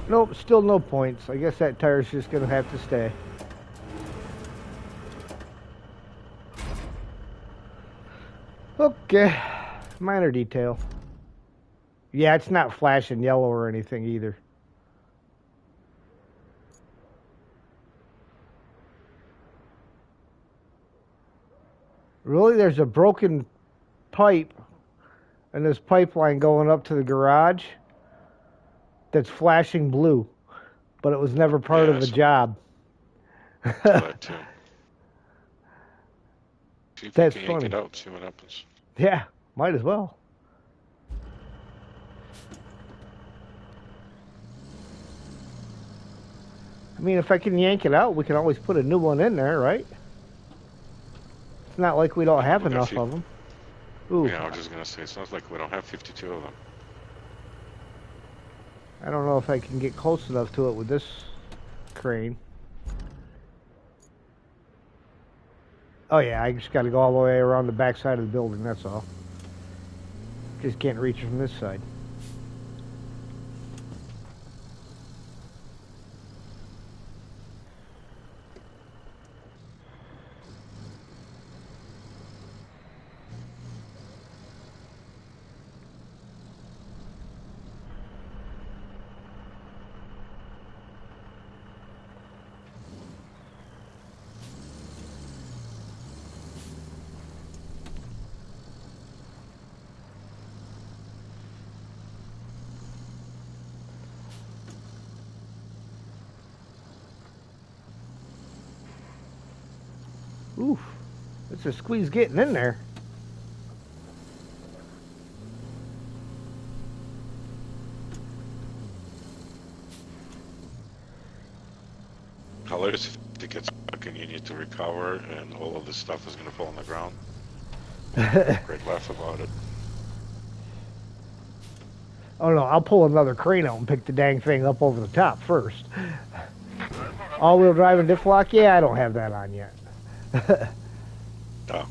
Nope, still no points. I guess that tire's just gonna have to stay. Okay, minor detail. Yeah, it's not flashing yellow or anything either. Really, there's a broken pipe and this pipeline going up to the garage that's flashing blue, but it was never part of the job. That too. See if That's you can funny. yank it out, see what happens. Yeah, might as well. I mean, if I can yank it out, we can always put a new one in there, right? It's not like we don't have enough of them. Ooh. Yeah, I was just gonna say, it's not like we don't have 52 of them. I don't know if I can get close enough to it with this crane. Oh yeah, I just got to go all the way around the back side of the building, that's all. Just can't reach it from this side. Oof. It's a squeeze getting in there. Hilarious if it gets stuck and you need to recover and all of this stuff is going to fall on the ground. We'll have a great laugh about it. Oh no, I'll pull another crane out and pick the dang thing up over the top first. All-wheel drive and diff lock? Yeah, I don't have that on yet. Oh.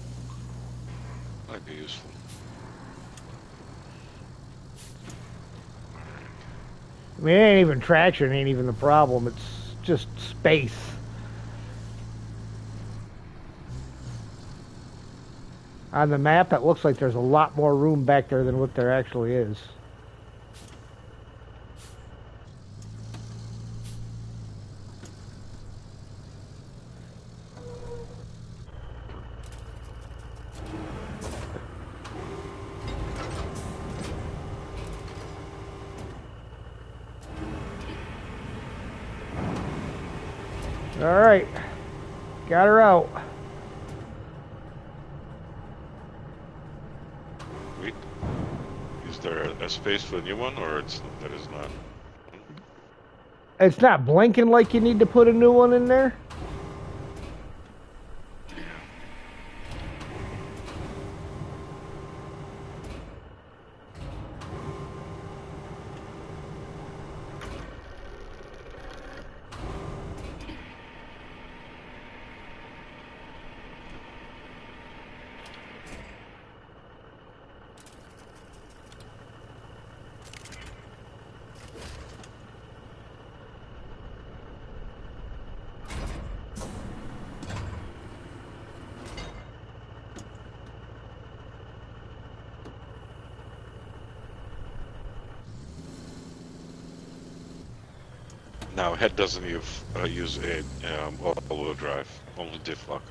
Might be useful. I mean, it ain't even traction, ain't even the problem. It's just space. On the map, it looks like there's a lot more room back there than what there actually is. All right, got her out. Wait, is there a space for a new one, or that is not? It's not blinking like you need to put a new one in there. Now, head doesn't use a all-wheel drive, only diff lock.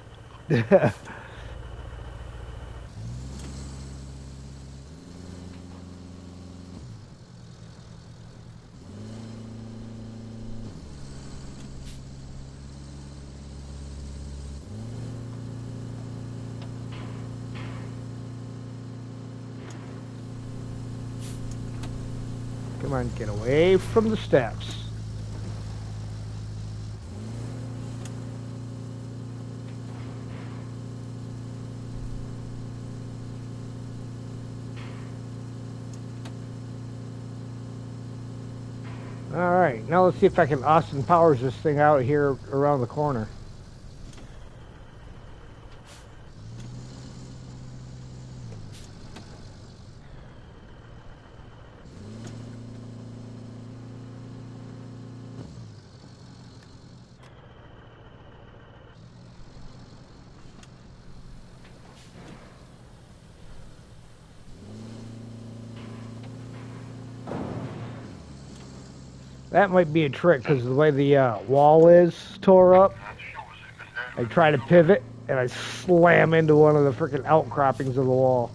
Come on, get away from the steps. All right, now let's see if I can Austin Powers this thing out here around the corner. That might be a trick because of the way the wall is tore up. I try to pivot and I slam into one of the freaking outcroppings of the wall.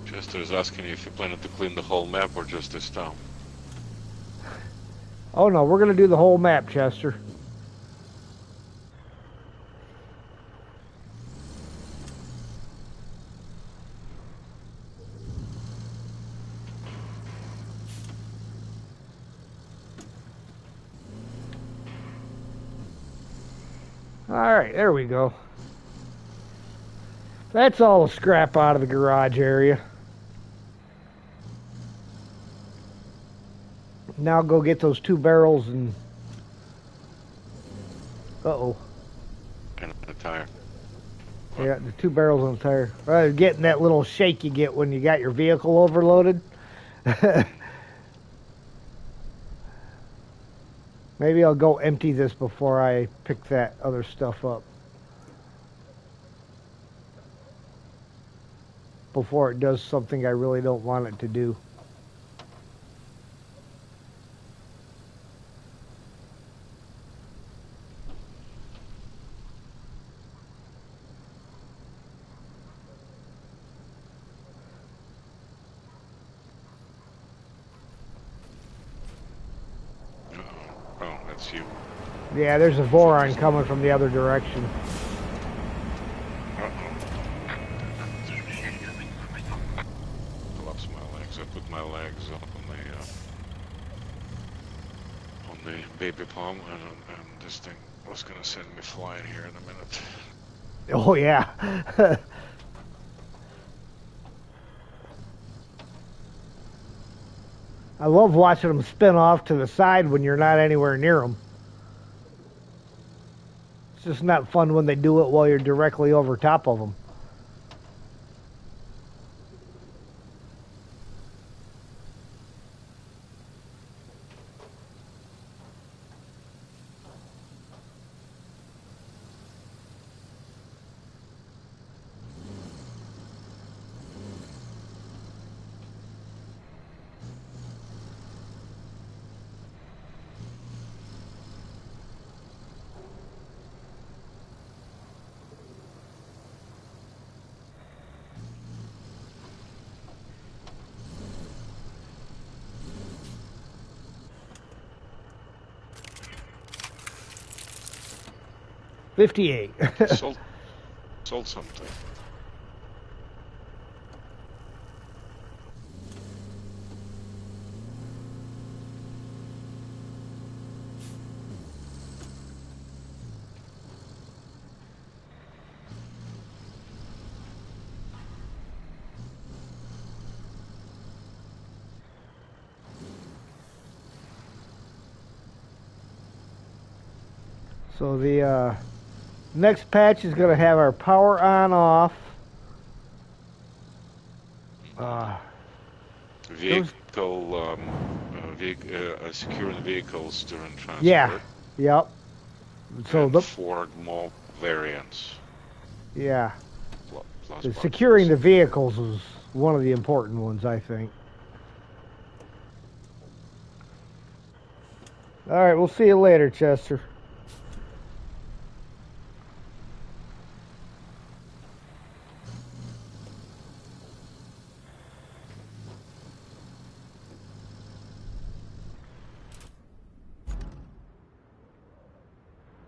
Chester's asking you if you plan to clean the whole map or just this town. Oh no, we're gonna do the whole map, Chester. Alright, there we go. That's all the scrap out of the garage area. Now go get those 2 barrels and... Uh-oh. And a tire. Yeah, the 2 barrels on the tire. Getting that little shake you get when you got your vehicle overloaded. Maybe I'll go empty this before I pick that other stuff up. Before it does something I really don't want it to do. Oh, that's you. Yeah, there's a Voron coming from the other direction. I lost my legs. I put my legs on the baby palm, and this thing was gonna send me flying here in a minute. Oh yeah. I love watching them spin off to the side when you're not anywhere near them. It's just not fun when they do it while you're directly over top of them. $58. Sold something. So the next patch is going to have our power on off. Vehicle, securing vehicles during transport. Yeah. Yep. So and the Ford Mo variants. Yeah. Plus Securing the vehicles is one of the important ones, I think. All right, we'll see you later, Chester.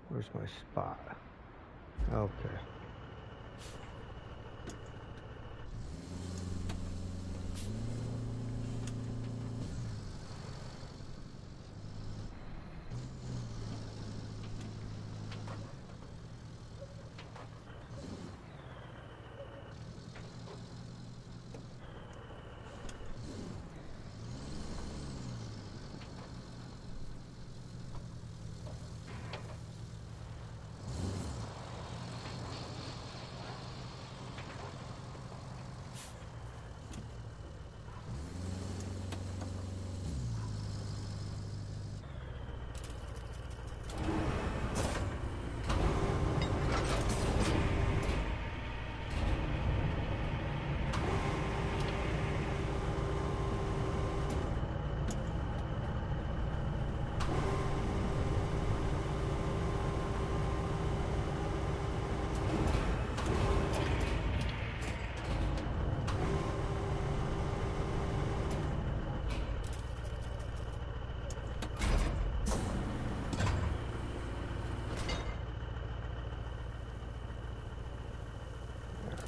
Where's my spot? Okay.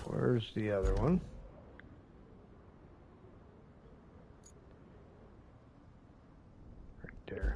Where's the other one? Right there.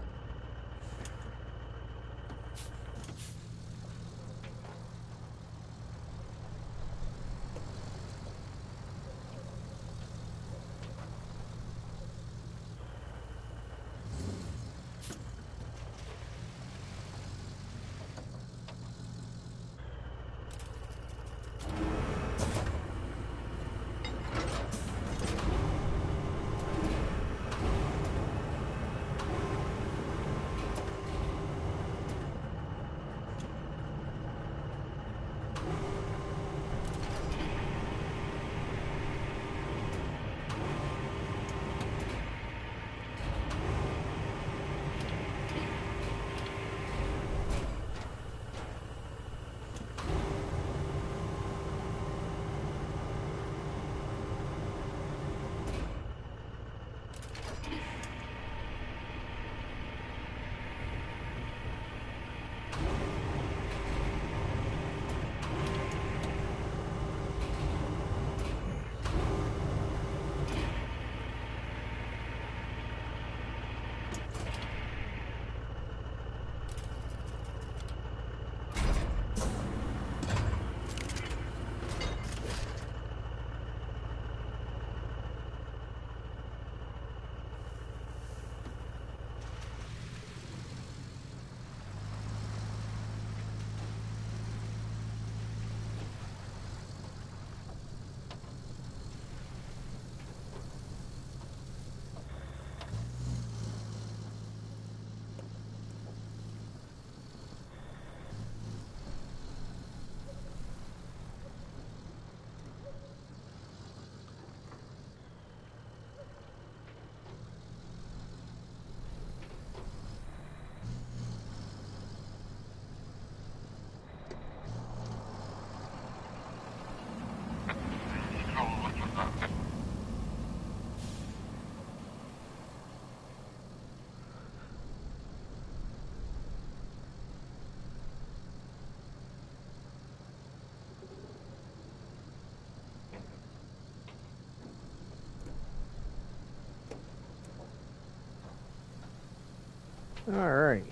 Alright.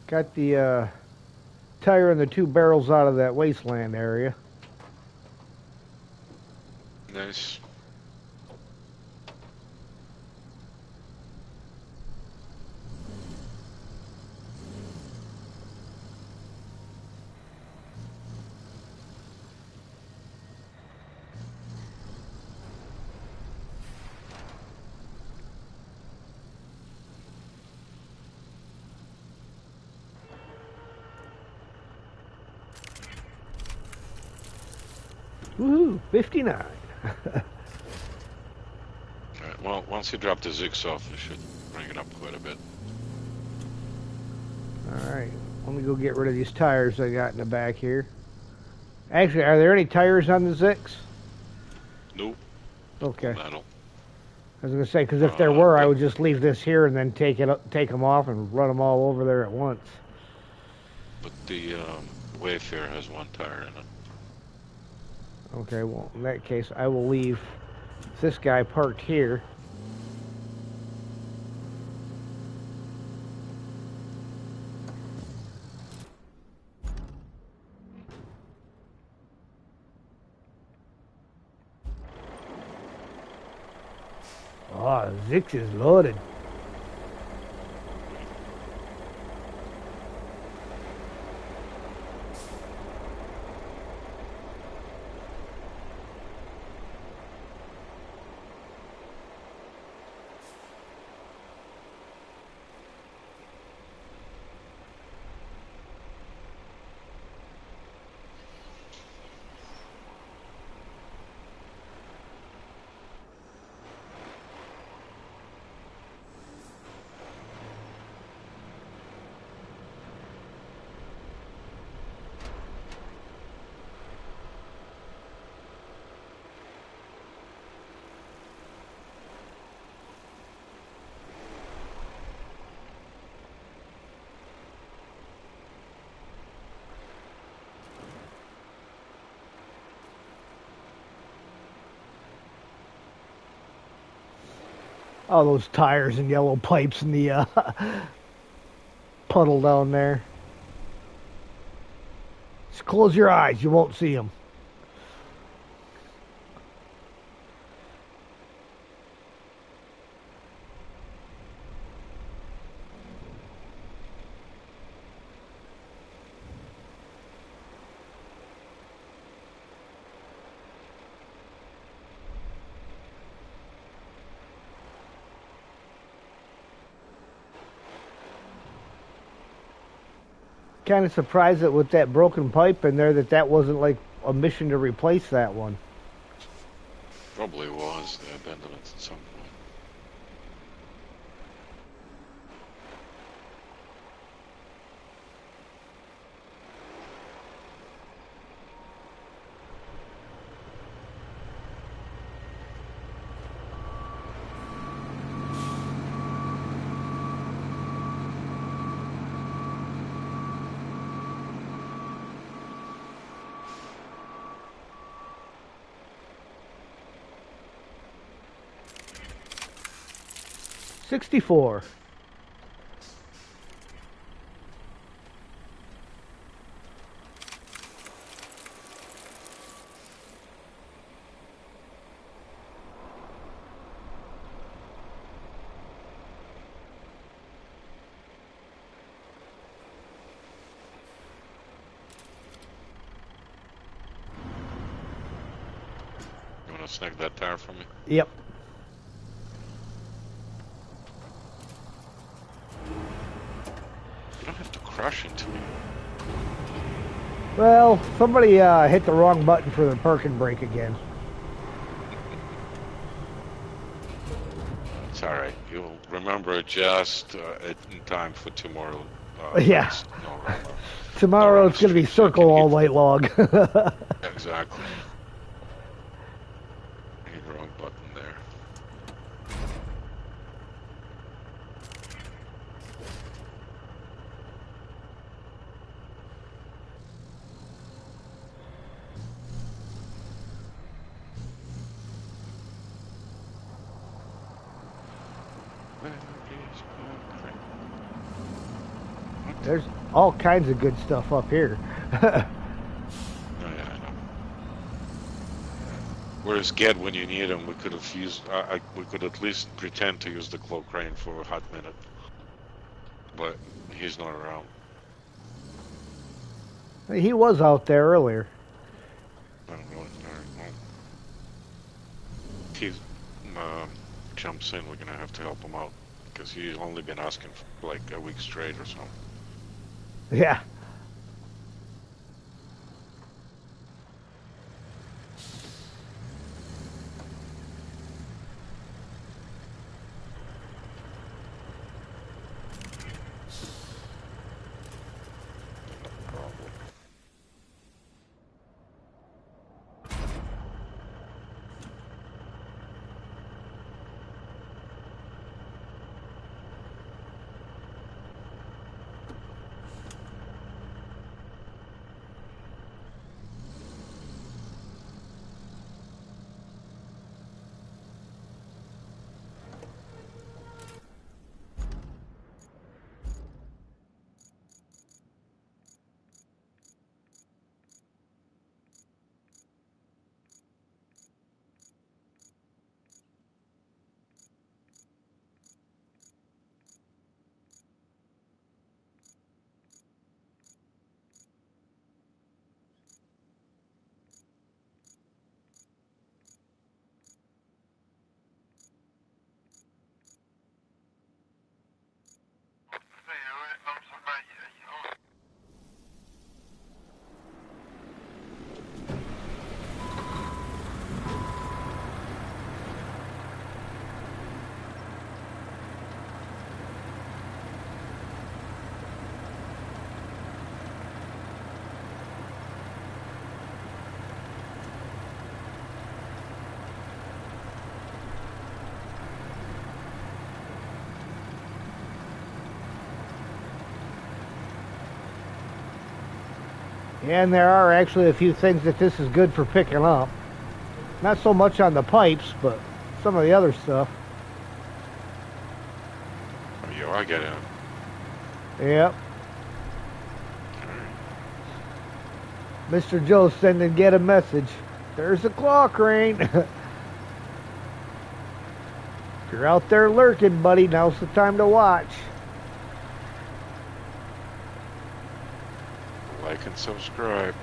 Got the tire and the two barrels out of that wasteland area. Nice. Woohoo! 59. Alright, well, once you drop the zigs off, you should bring it up quite a bit. Alright. Let me go get rid of these tires I got in the back here. Actually, are there any tires on the Zix? Nope. Okay. Metal. I was gonna say, because if there were, I would just leave this here and then take them off and run them all over there at once. But the Wayfarer has one tire in it. Okay, well, in that case, I will leave this guy parked here. Oh, Zix is loaded. All those tires and yellow pipes in the puddle down there. Just close your eyes, you won't see them. Kind of surprised that with that broken pipe in there that wasn't like a mission to replace that one. Probably was. They abandoned it at some point. $64. You want to snag that tire from me? Yep. You don't have to crash into me. Well, somebody hit the wrong button for the parking brake again. It's alright. You'll remember it just in time for tomorrow. Yeah. No, Tomorrow it's going to be circle all night long. Exactly. Any wrong button there. Where is my crane? There's all kinds of good stuff up here. Oh, yeah, I know. Whereas Ged, when you need him, we could have used. We could at least pretend to use the cloak crane for a hot minute, but he's not around. He was out there earlier. I don't really. All right, well, he jumps in. We're gonna have to help him out because he's only been asking for like a week straight or something. Yeah. Probably. And there are actually a few things that this is good for picking up. Not so much on the pipes, but some of the other stuff. Oh, yo, I get it. Yep. Alright. Mr. Joe's sending Get a message. There's a claw crane. If you're out there lurking, buddy, now's the time to watch. Like and subscribe.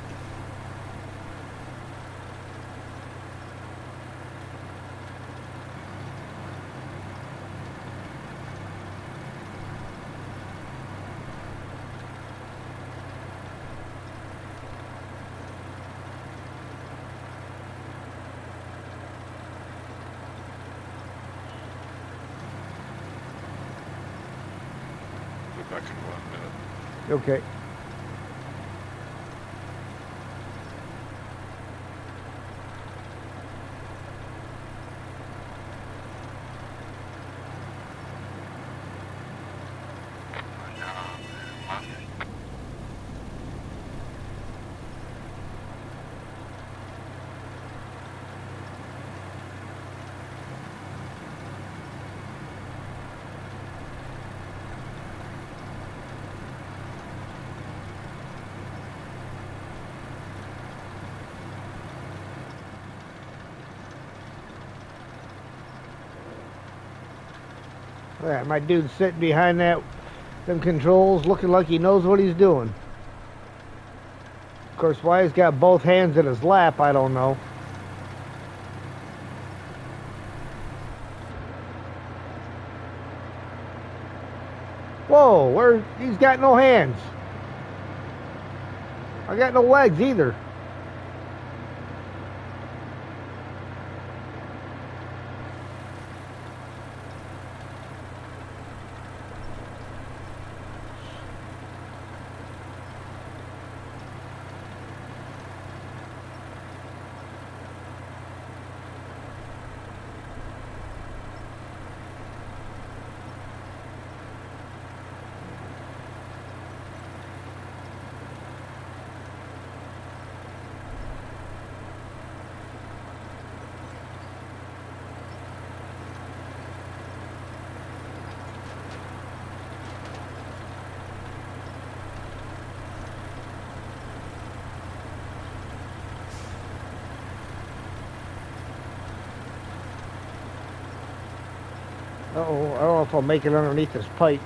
Be back in 1 minute. Okay. Yeah, my dude's sitting behind them controls looking like he knows what he's doing. Of course, why he's got both hands in his lap, I don't know. Whoa, he's got no hands. I got no legs either. Uh-oh, I don't know if I'll make it underneath this pipe.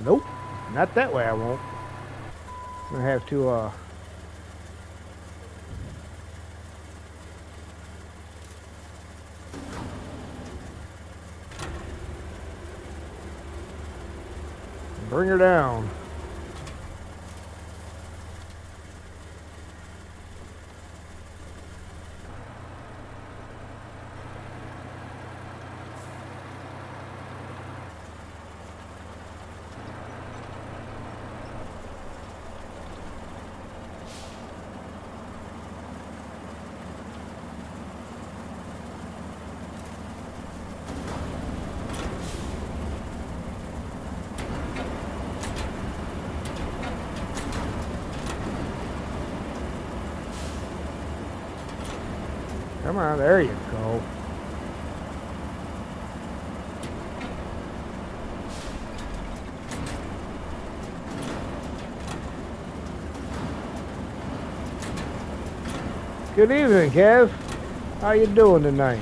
Nope, not that way I won't. I'm gonna have to, bring her down. Come on, there you go. Good evening, Kev. How you doing tonight?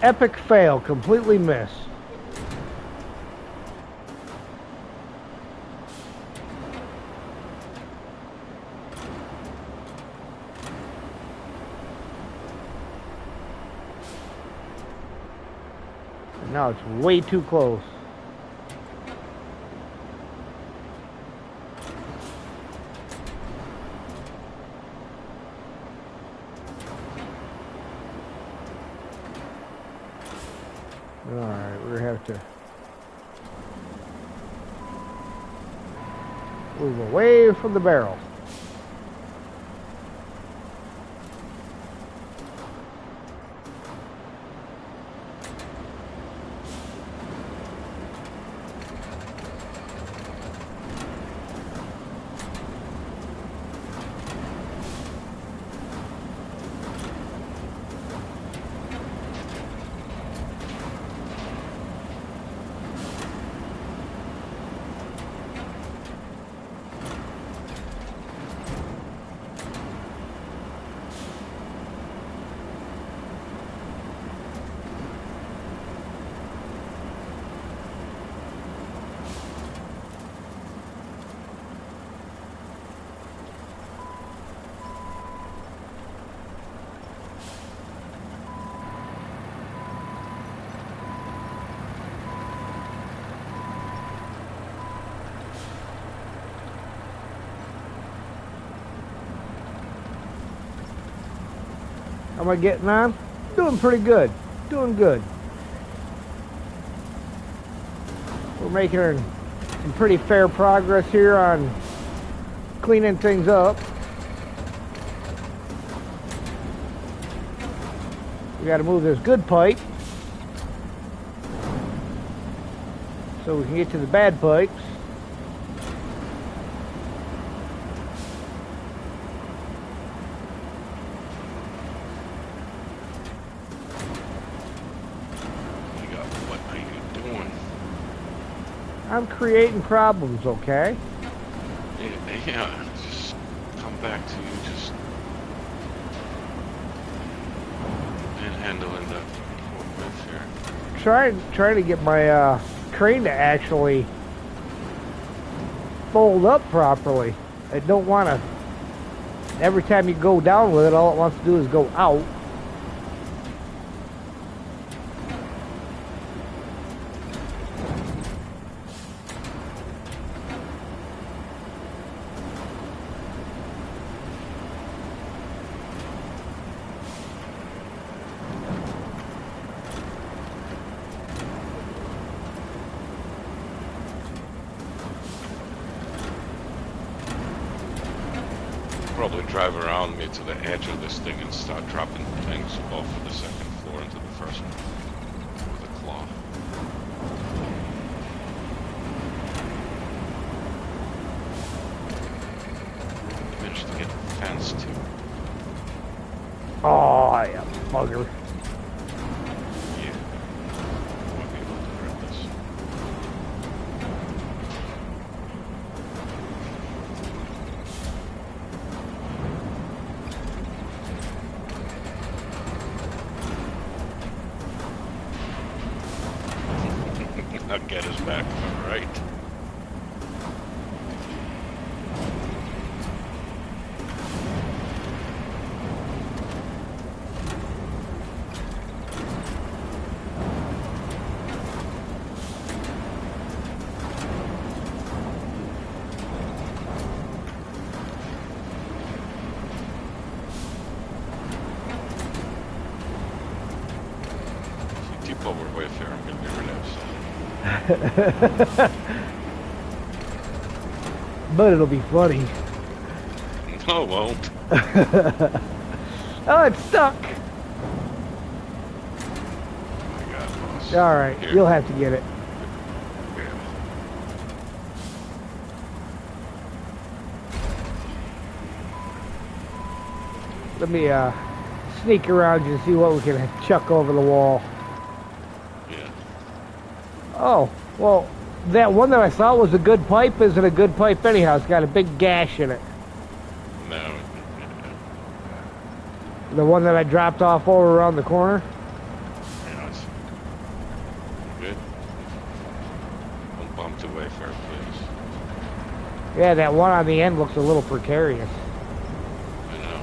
Epic fail, completely miss. Now it's way too close. Alright, we're gonna have to move away from the barrel. How am I getting on? Doing pretty good. Doing good. We're making some pretty fair progress here on cleaning things up. We got to move this good pipe so we can get to the bad pipes. What are you doing? I'm creating problems, okay? Yeah, just come back to you just handling the forklift here. Trying to get my crane to actually fold up properly. I don't want to. Every time you go down with it, all it wants to do is go out. Probably drive around me to the edge of this thing and start dropping things off of the second floor into the first one with a claw. Managed to get the fence too. yeah, bugger. Yeah. I won't be able to grab this. I'll get us back, all right. If you tip over Wayfair, I'm gonna be really upset. But it'll be funny. No, it won't. Oh, it's stuck. Oh my God, boss. All right, Here. you'll have to get it. Yeah. Let me sneak around you and see what we can chuck over the wall. Yeah. Oh, well, that one that I thought was a good pipe isn't a good pipe anyhow. It's got a big gash in it. No. The one that I dropped off over around the corner. Yes. Good. Don't bump the Wayfair, please. Yeah, that one on the end looks a little precarious. I know.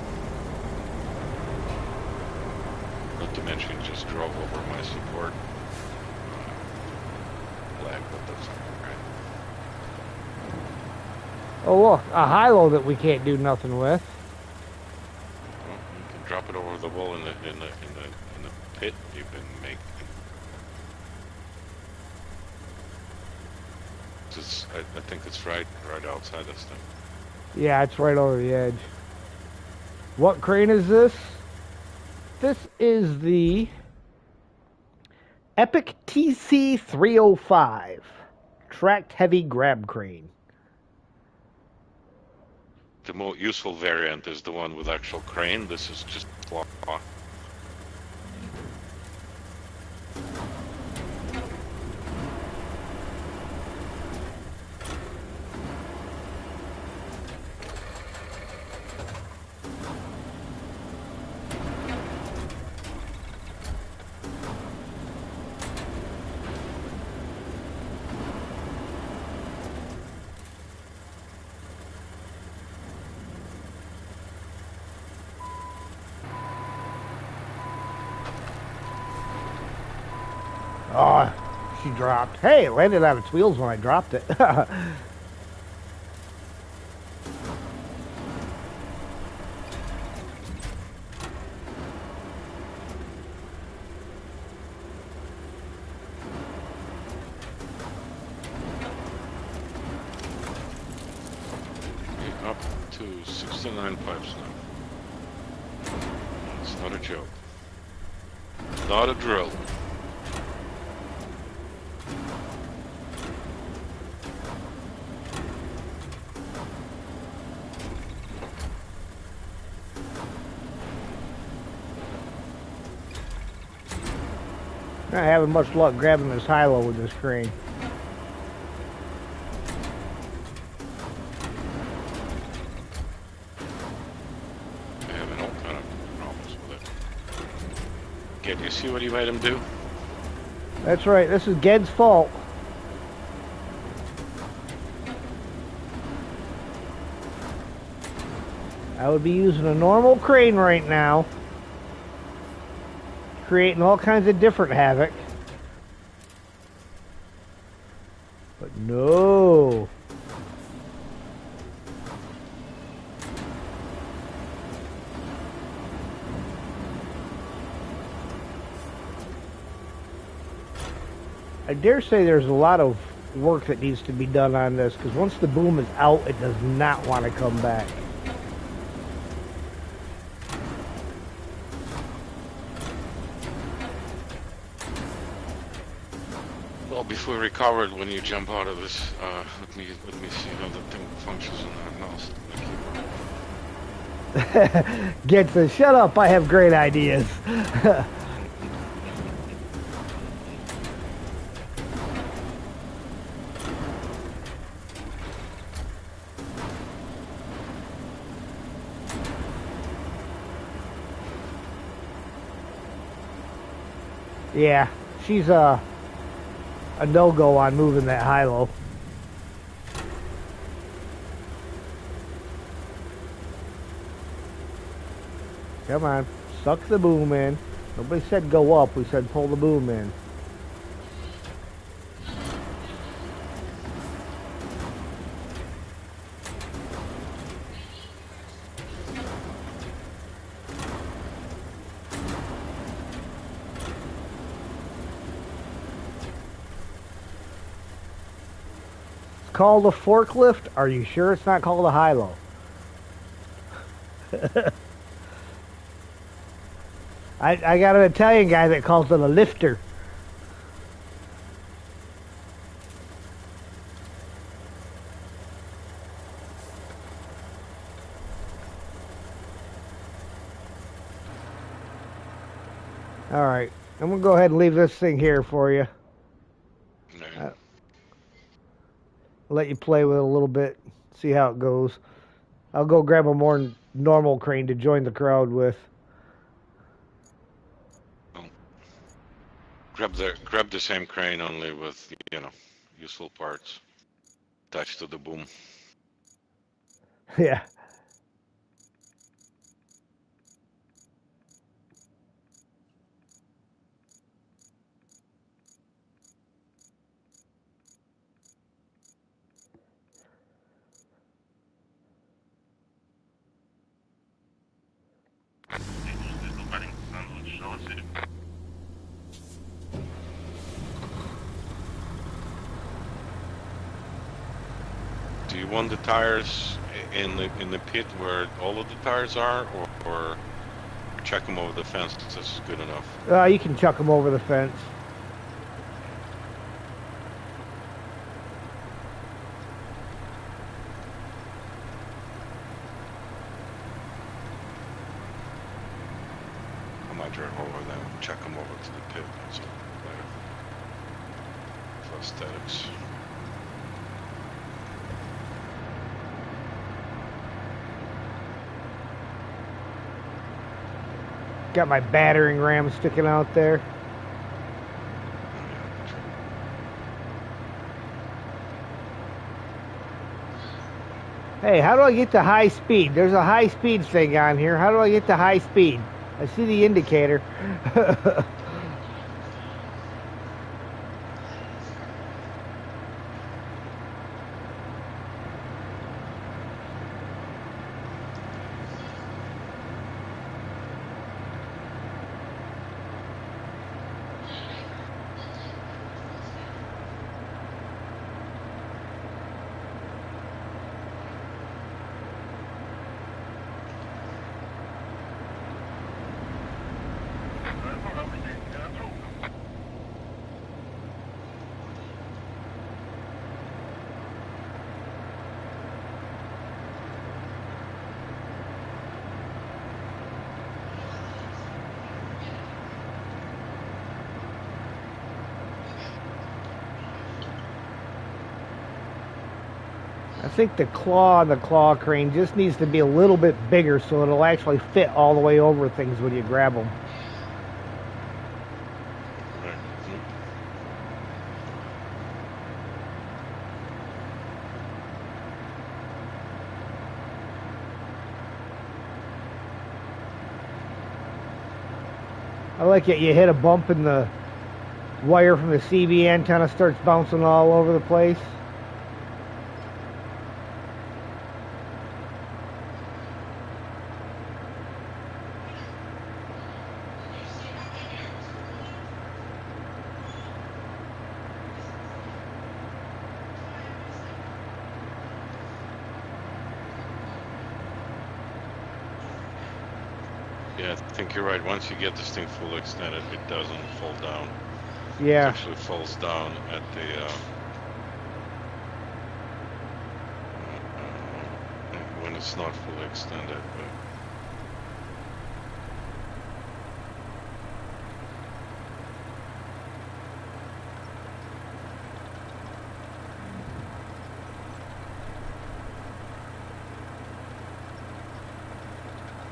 Not to mention, just drove over my support leg, but that's alright. Oh, look, a high-low that we can't do nothing with. Well, you can drop it over the wall in the pit you've been making. I think it's right outside this thing. Yeah, it's right over the edge. What crane is this? This is the Epic TC305 tracked heavy grab crane. The more useful variant is the one with actual crane. This is just claw. Oh, she dropped. Hey, it landed on its wheels when I dropped it. Up to 69 pipes now. It's not a joke. Not a drill. Not having much luck grabbing this high-low with this crane. I'm having all kind of problems with it. Get you see what he made him do? That's right, this is Ged's fault. I would be using a normal crane right now, creating all kinds of different havoc. But no. I dare say there's a lot of work that needs to be done on this, because once the boom is out, it does not want to come back. Well, before we recovered, when you jump out of this, let me see how the thing functions in that mouse. Get the shut up, I have great ideas. Yeah, she's a no-go on moving that high-low. Come on, suck the boom in. Nobody said go up, we said pull the boom in. It's called a forklift? Are you sure it's not called a high-low? I got an Italian guy that calls it a lifter. Alright, I'm going to go ahead and leave this thing here for you. No. Let you play with it a little bit, see how it goes. I'll go grab a more normal crane to join the crowd with. Well, grab the same crane only with, you know, useful parts attached to the boom. Yeah. Do you want the tires in the pit where all of the tires are, or check them over the fence? This is good enough. You can chuck them over the fence. I might drive over them, check them over to the pit. So later for aesthetics. Got my battering ram sticking out there. Hey, how do I get to high speed? There's a high speed thing on here. How do I get to high speed? I see the indicator. I think the claw on the claw crane just needs to be a little bit bigger so it'll actually fit all the way over things when you grab them. I like it. You hit a bump and the wire from the CB antenna starts bouncing all over the place. Yeah, I think you're right. Once you get this thing fully extended, it doesn't fall down. Yeah. It actually falls down at the when it's not fully extended. But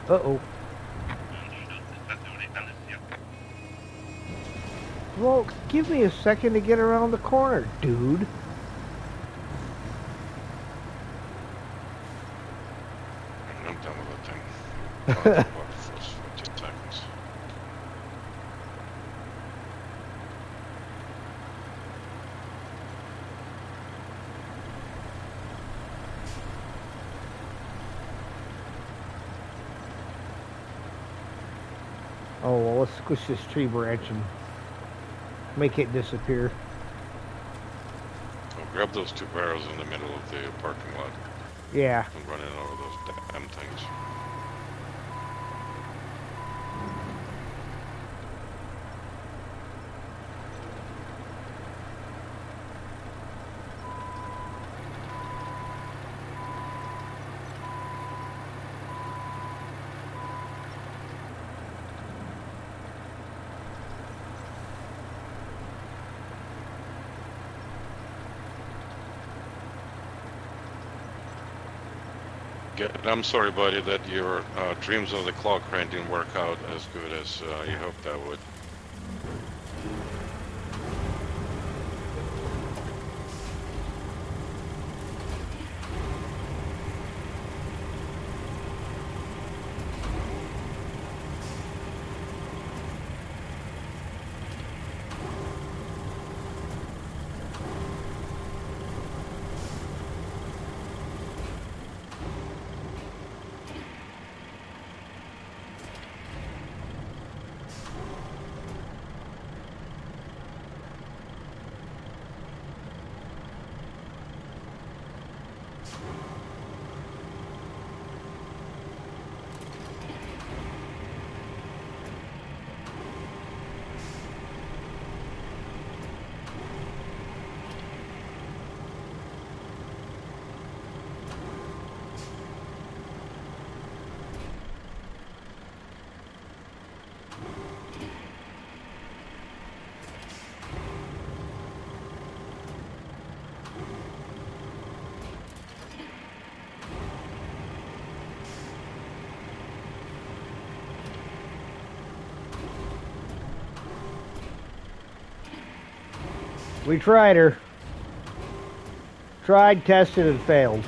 Uh-oh. Well, give me a second to get around the corner, dude. I'm done with that thing. About the first 15 seconds. Oh, well, let's squish this tree branch and make it disappear. Oh, grab those 2 barrels in the middle of the parking lot. Yeah. I'm running over those damn things. I'm sorry, buddy, that your dreams of the clock run didn't work out as good as you hoped that would. We tried her. Tried, tested, and failed.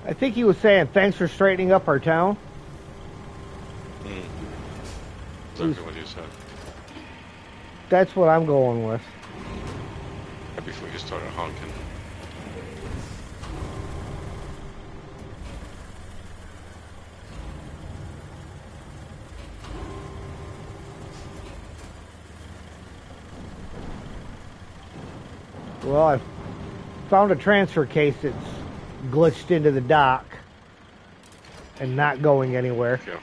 I think he was saying, thanks for straightening up our town. Exactly what you said. That's what I'm going with. Before you started honking. Well, I found a transfer case that's glitched into the dock and not going anywhere. Yeah.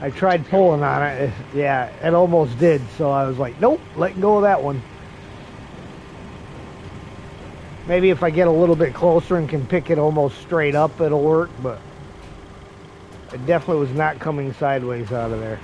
I tried pulling on it. Yeah, it almost did. So I was like, nope, letting go of that one. Maybe if I get a little bit closer and can pick it almost straight up, it'll work, but It definitely was not coming sideways out of there.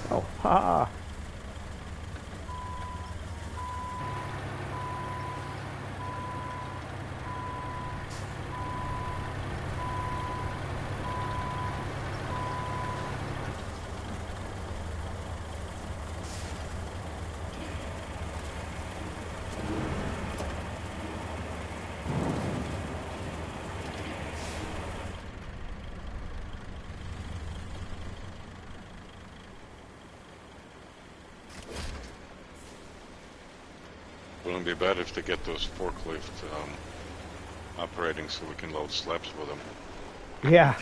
Oh, ha! Wouldn't be bad if they get those forklift operating so we can load slabs with them. Yeah.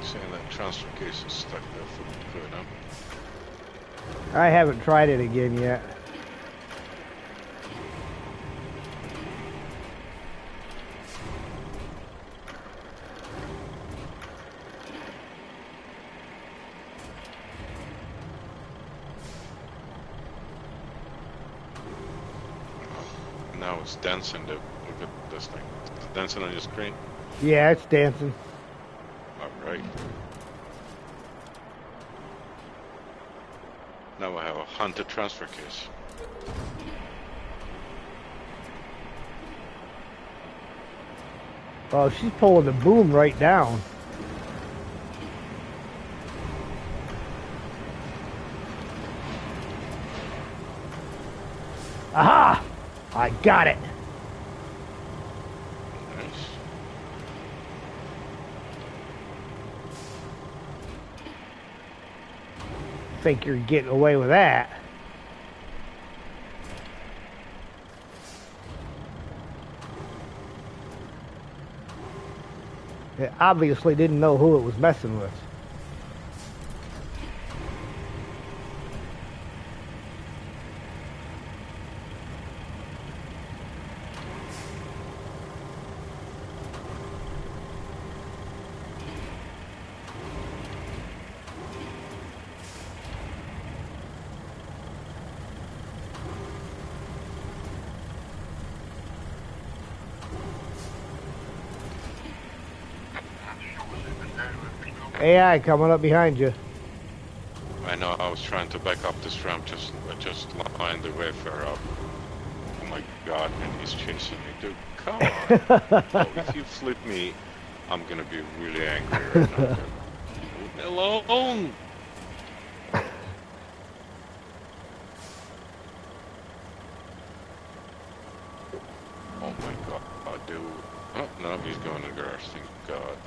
Saying that transfer case is stuck there for good, huh? I haven't tried it again yet. Now it's dancing. Look at this thing. It's dancing on your screen. Yeah, it's dancing. Alright. Now I have a haunted transfer case. Oh, she's pulling the boom right down. Aha! I got it. Nice. Think you're getting away with that. It obviously didn't know who it was messing with. AI coming up behind you. I know. I was trying to back up this ramp, just line the Wayfarer up. Oh my god! And he's chasing me, dude. Come on. Oh, if you flip me, I'm gonna be really angry right now. Leave me alone. Oh my god, dude. Oh no, he's going to the garage. Thank God.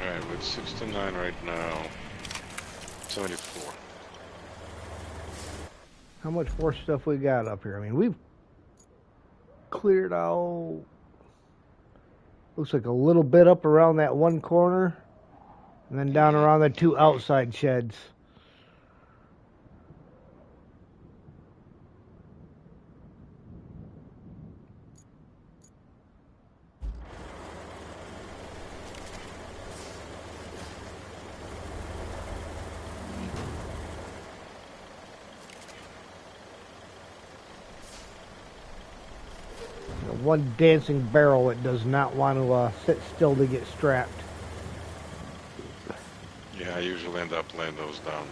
Alright, we're at 69 right now. 74. How much more stuff we got up here? I mean, we've cleared out. Looks like a little bit up around that one corner, and then down around the two outside sheds. One dancing barrel that does not want to sit still to get strapped. Yeah, I usually end up laying those down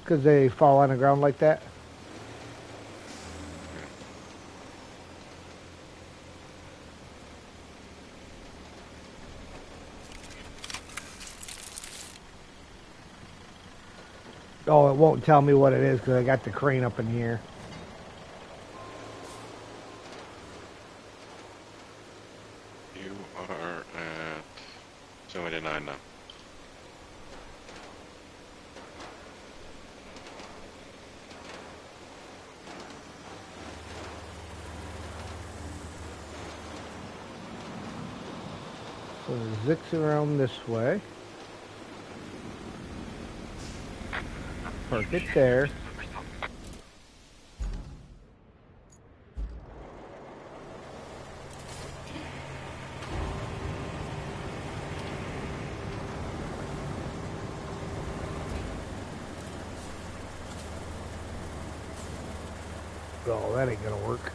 because they fall on the ground like that. Oh, it won't tell me what it is because I got the crane up in the air. You are at 79 now. So zig's around this way. Park it there. Oh, that ain't gonna work.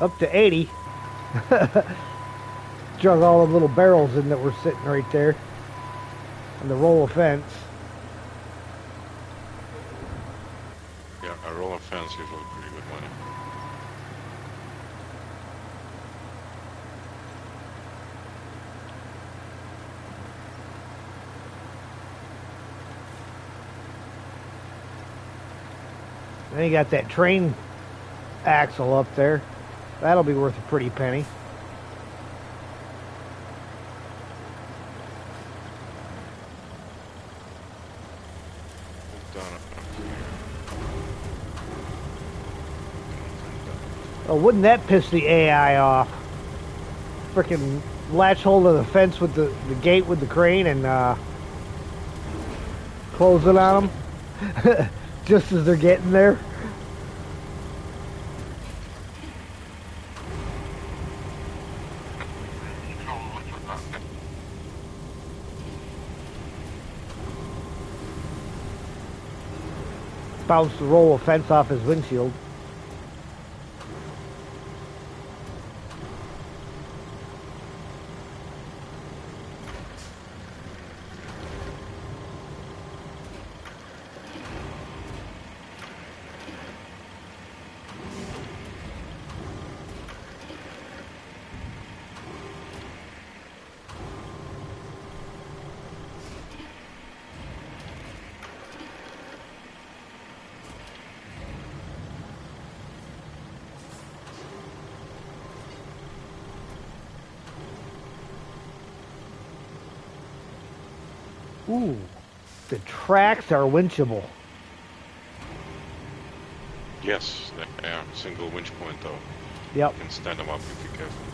Up to 80. Drug all the little barrels in that were sitting right there on the roll of fence. Yeah, a roll of fence usually pretty good money. Then you got that train axle up there. That'll be worth a pretty penny. Oh, wouldn't that piss the AI off? Freaking latch hold of the fence with the gate with the crane and close it on them just as they're getting there. Bounce the roll of fence off his windshield. Ooh, the tracks are winchable. Yes, they are. Single winch point though. Yep. You can stand them up if you're careful.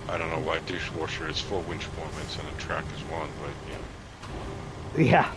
I don't know why dishwasher is 4 winch points and a track is 1, but yeah. Yeah.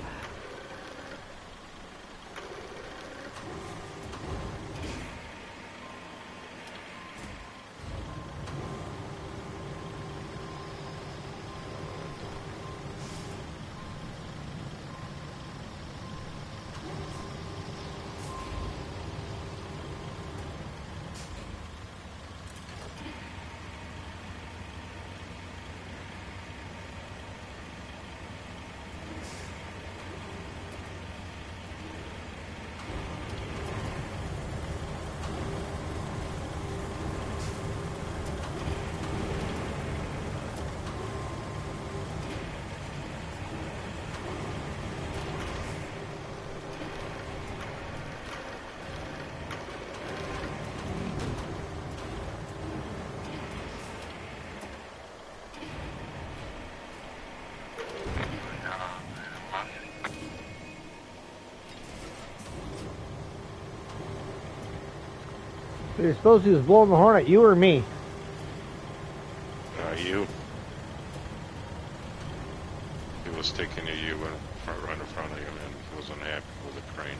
Do you suppose he was blowing the horn at you or me? You. He was taking a you right in front of you, and he was unhappy with the crane.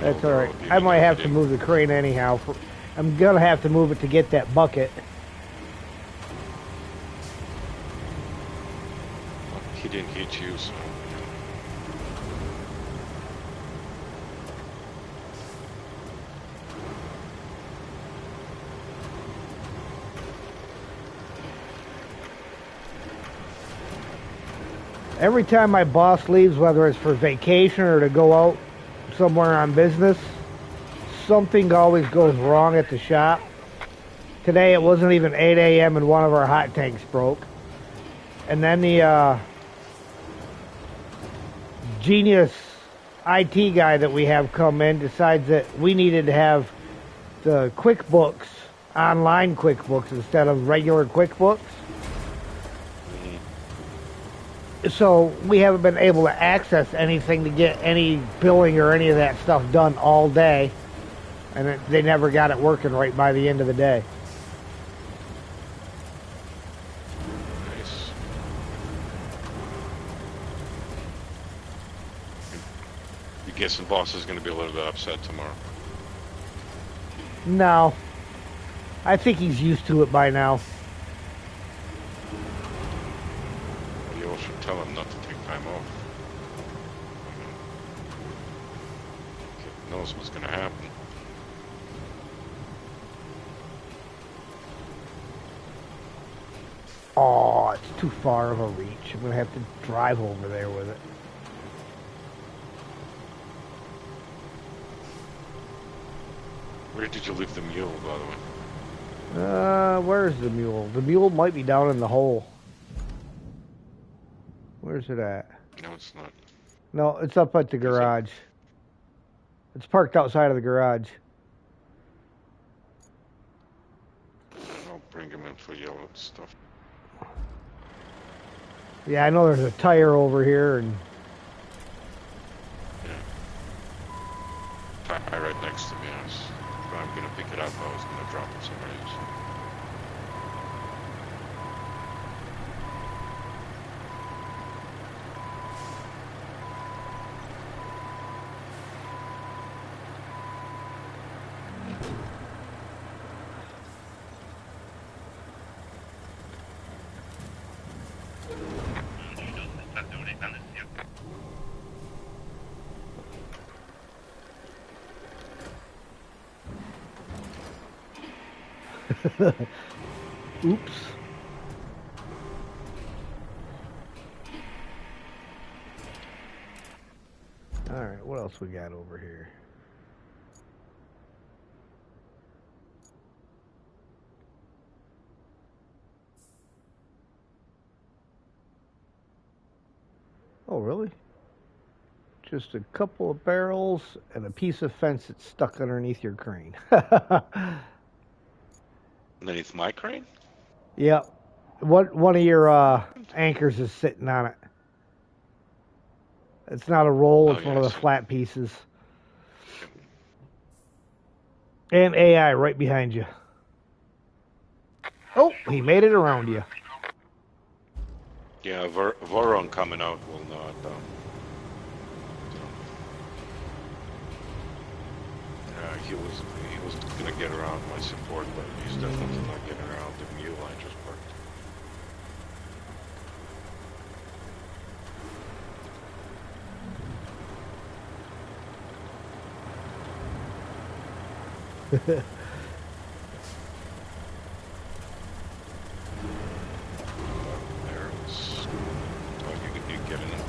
That's all right. I might have to move the crane anyhow. I'm gonna have to move it to get that bucket. He didn't hit you, so. Every time my boss leaves, whether it's for vacation or to go out somewhere on business, something always goes wrong at the shop. Today it wasn't even 8 a.m. and one of our hot tanks broke. And then the genius IT guy that we have come in decides that we needed to have the QuickBooks, online QuickBooks instead of regular QuickBooks. So we haven't been able to access anything to get any billing or any of that stuff done all day. And they never got it working right by the end of the day. Nice. You guessing boss is going to be a little bit upset tomorrow? No. I think he's used to it by now. You should tell him not to take time off. He knows what's going to happen. Oh, it's too far of a reach. I'm going to have to drive over there with it. Where did you leave the mule, by the way? Where's the mule? The mule might be down in the hole. Where's it at? No, it's not. No, it's up at the garage. It's parked outside of the garage. I'll bring him in for yellow stuff. Yeah, I know there's a tire over here, and yeah, tire right next to me. I'm gonna pick it up. I was gonna drop it somewhere else. oops. All right, what else we got over here? Oh, really? Just a couple of barrels and a piece of fence that's stuck underneath your crane. Underneath my crane? Yep. One of your anchors is sitting on it. It's not a roll, it's one of the flat pieces. And AI right behind you. Oh, he made it around you. Yeah, Voron coming out will not. He was gonna get around my support, but he's definitely not getting around the mule I just parked. Barrels. Oh, you get in it.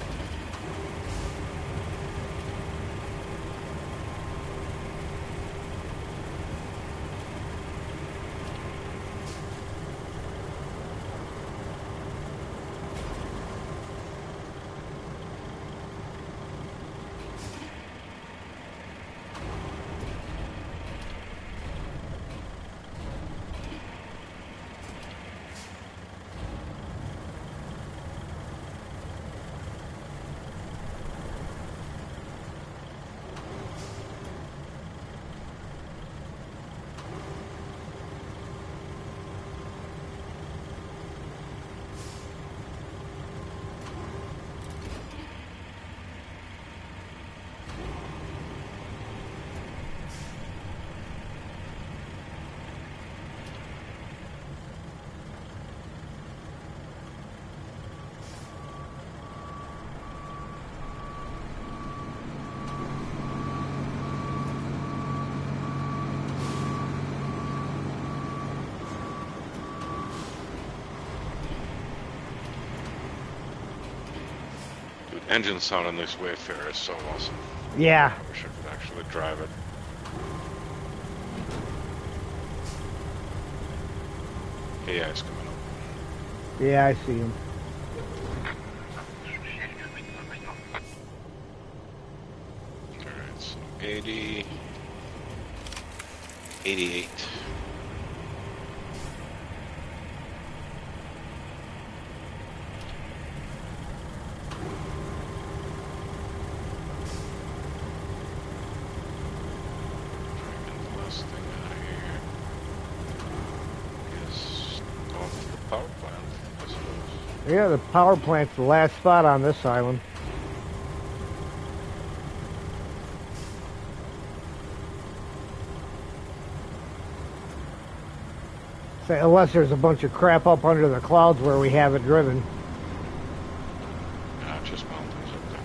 Engine sound on this Wayfarer is so awesome. Yeah. I wish I could actually drive it. Yeah, it's coming up. Yeah, I see him. Alright, so 80, 88. Yeah, the power plant's the last spot on this island. So, unless there's a bunch of crap up under the clouds where we haven't driven. Just mountains up there.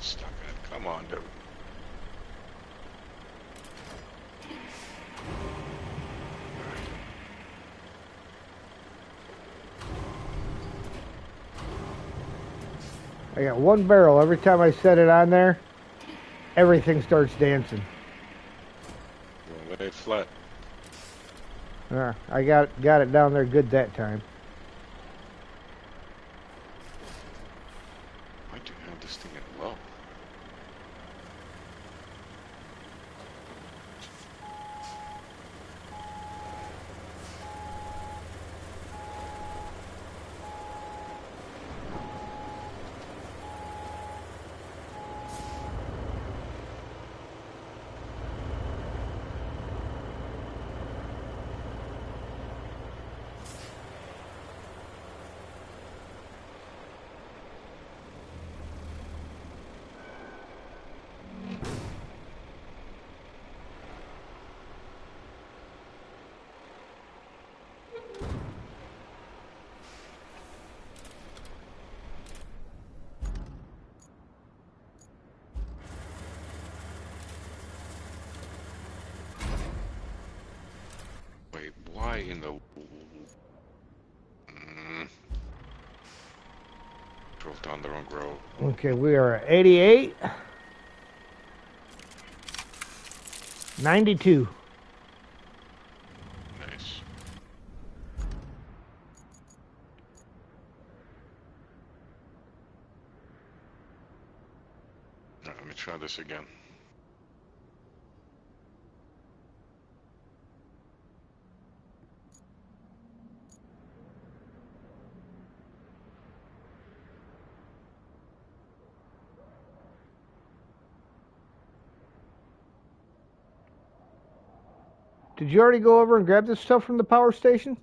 stuck at? Come on, dude. I got one barrel. Every time I set it on there, everything starts dancing. Well, lay it flat. I got it down there good that time. Why do you have this thing at low? Wait, why in the... Drove down the wrong road. Okay, we are at 88. 92. Nice. Alright, let me try this again. Did you already go over and grab this stuff from the power station?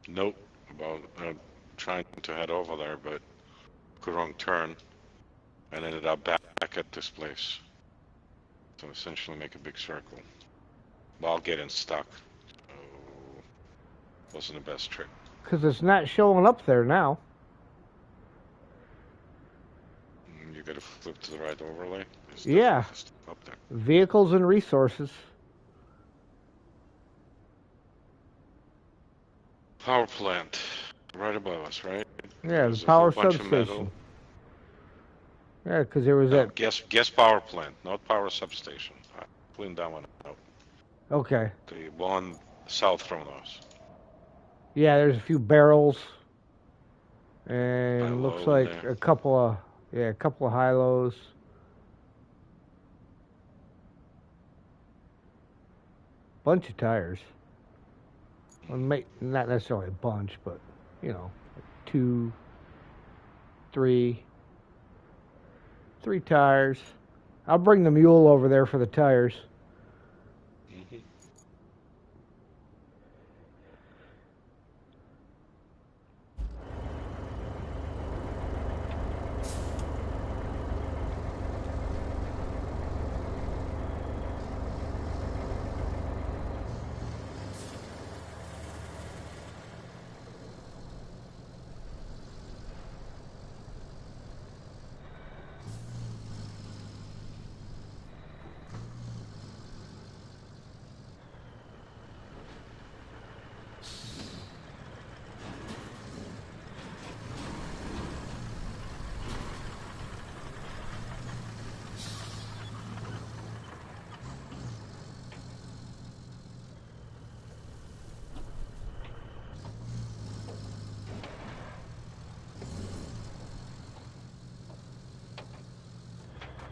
Nope. About trying to head over there, but took a wrong turn and ended up back at this place. So essentially make a big circle while getting stuck. So wasn't the best trick. Because it's not showing up there now. You gotta flip to the right overlay. There's Yeah. stuff up there. Vehicles and resources. Power plant, right above us, right? Yeah, There's the a whole power bunch of metal. substation. Yeah, because there was No, that. guess power plant, not power substation. I cleaned that one out. Okay. The one south from us. Yeah, there's a few barrels. High And looks low in like there. a couple of high-lows. Bunch of tires. Well, not necessarily a bunch, but, you know, 2, 3 tires. I'll bring the mule over there for the tires. Mm-hmm.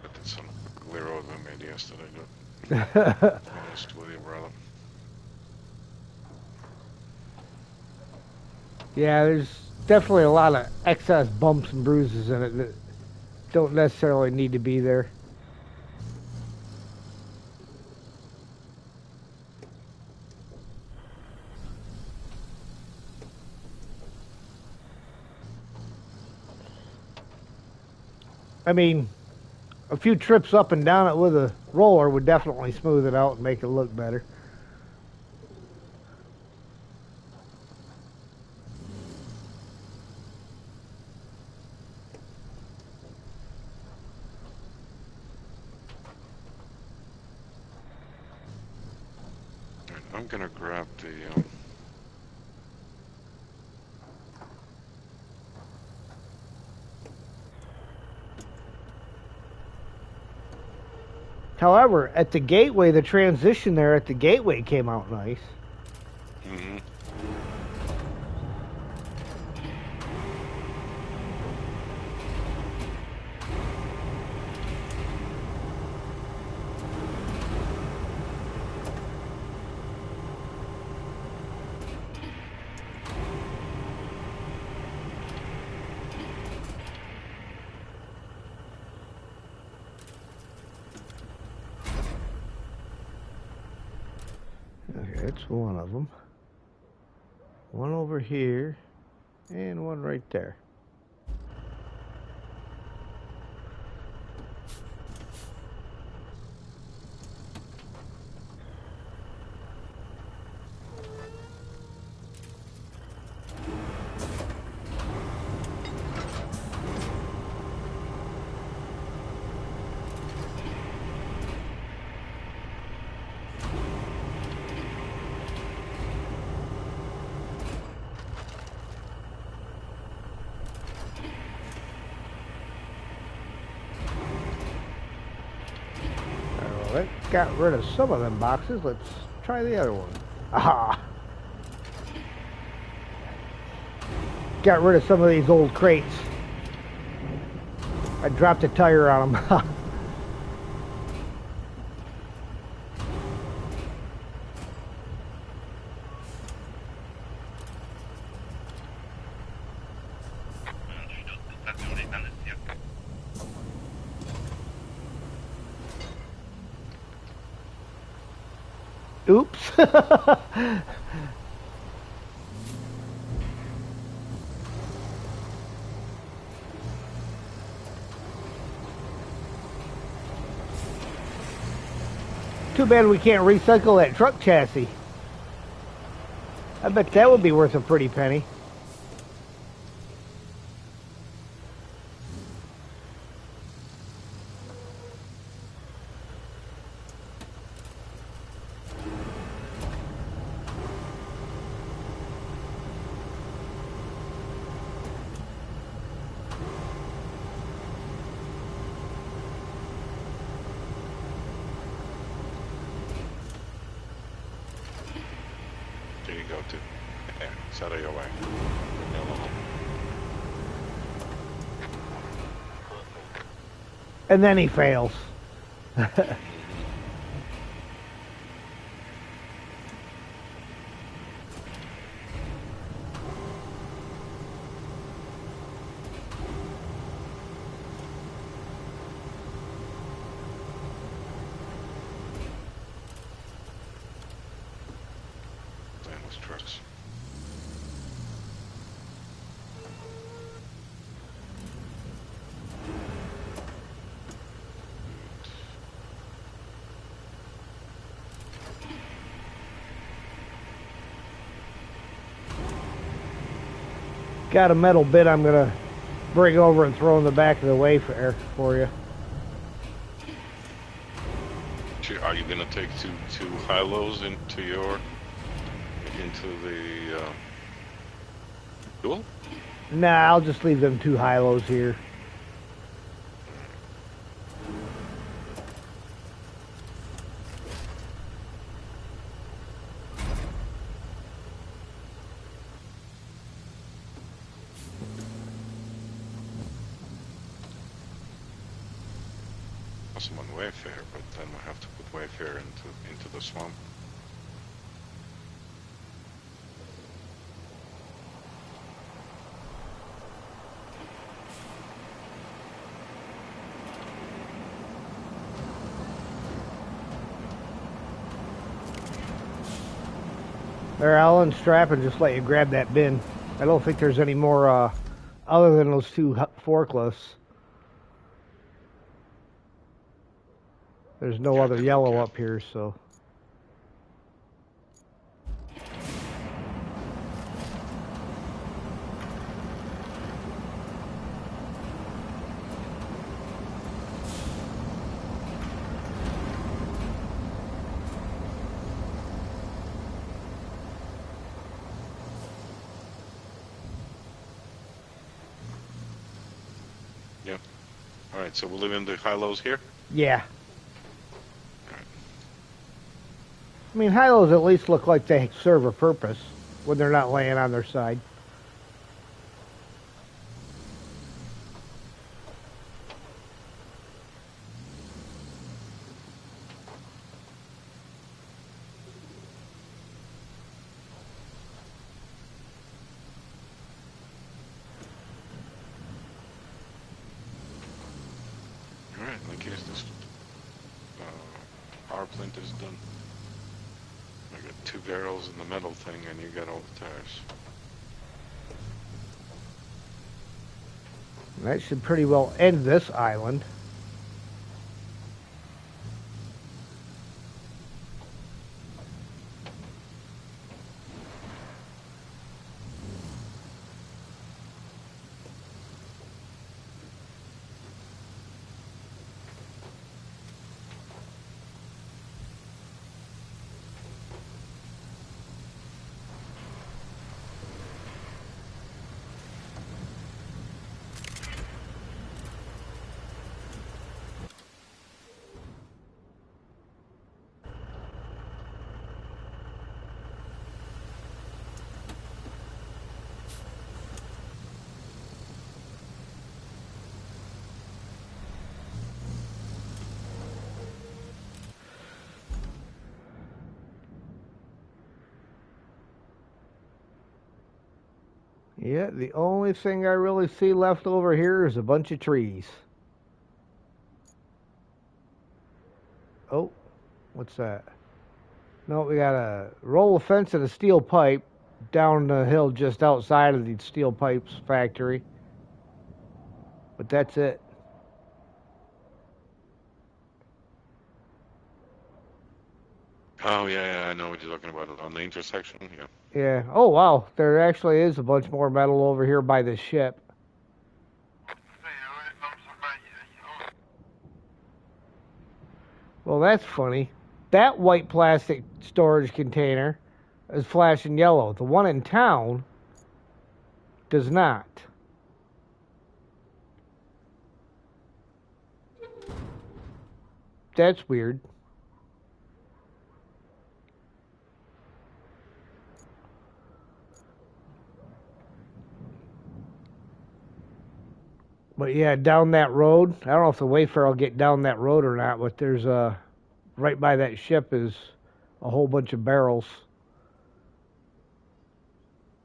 But it's some ugly road we made yesterday, dude. Honest with you, brother. Yeah, there's definitely a lot of excess bumps and bruises in it that don't necessarily need to be there. I mean, a few trips up and down it with a roller would definitely smooth it out and make it look better. I'm gonna grab the. However, at the gateway, the transition there at the gateway came out nice. Mm-hmm. Okay, that's one of them. One over here, and one right there. That got rid of some of them boxes. Let's try the other one. Ah! Got rid of some of these old crates. I dropped a tire on them. Oops. Too bad we can't recycle that truck chassis. I bet that would be worth a pretty penny. There you go, too. Yeah, it's out of your way. And then he fails. Trucks. Got a metal bit I'm gonna bring over and throw in the back of the Wayfarer for you. Are you gonna take two high-lows into the duel? Nah, I'll just leave them 2 high-lows here. Awesome on Wayfarer, but then we have to put Wayfarer into the swamp. There, I'll unstrap and just let you grab that bin. I don't think there's any more other than those 2 forklifts. There's no Yeah, other yellow up here, so. All right, so we're leaving the high-lows here? Yeah. All right. I mean, high-lows at least look like they serve a purpose when they're not laying on their side. All right, in case this power plant is done. I got 2 barrels in the metal thing, and you got all the tires. That should pretty well end this island. Yeah, the only thing I really see left over here is a bunch of trees. Oh, what's that? No, we got a roll of fence and a steel pipe down the hill just outside of the steel pipes factory. But that's it. Oh, yeah, I know what you're talking about. On the intersection, yeah. Yeah. Oh, wow. There actually is a bunch more metal over here by the ship. Well, that's funny. That white plastic storage container is flashing yellow. The one in town does not. That's weird. But yeah, down that road, I don't know if the Wayfarer will get down that road or not, but there's right by that ship is a whole bunch of barrels.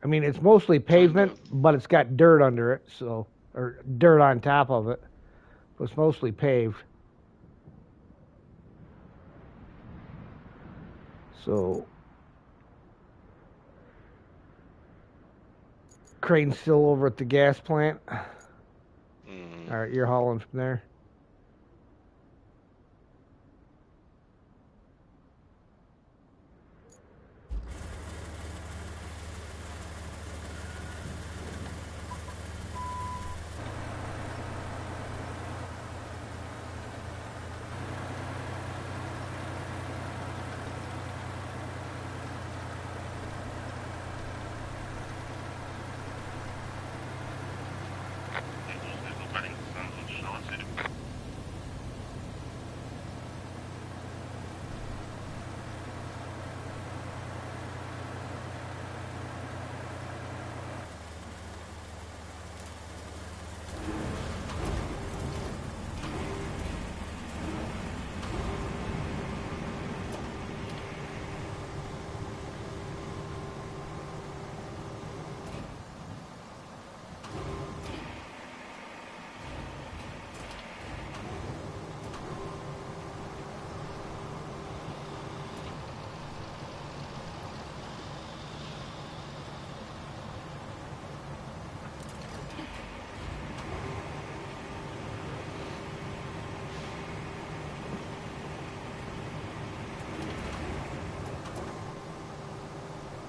I mean, it's mostly pavement, but it's got dirt under it, so, or dirt on top of it. But it's mostly paved. So, crane's still over at the gas plant. All right, you're hauling from there.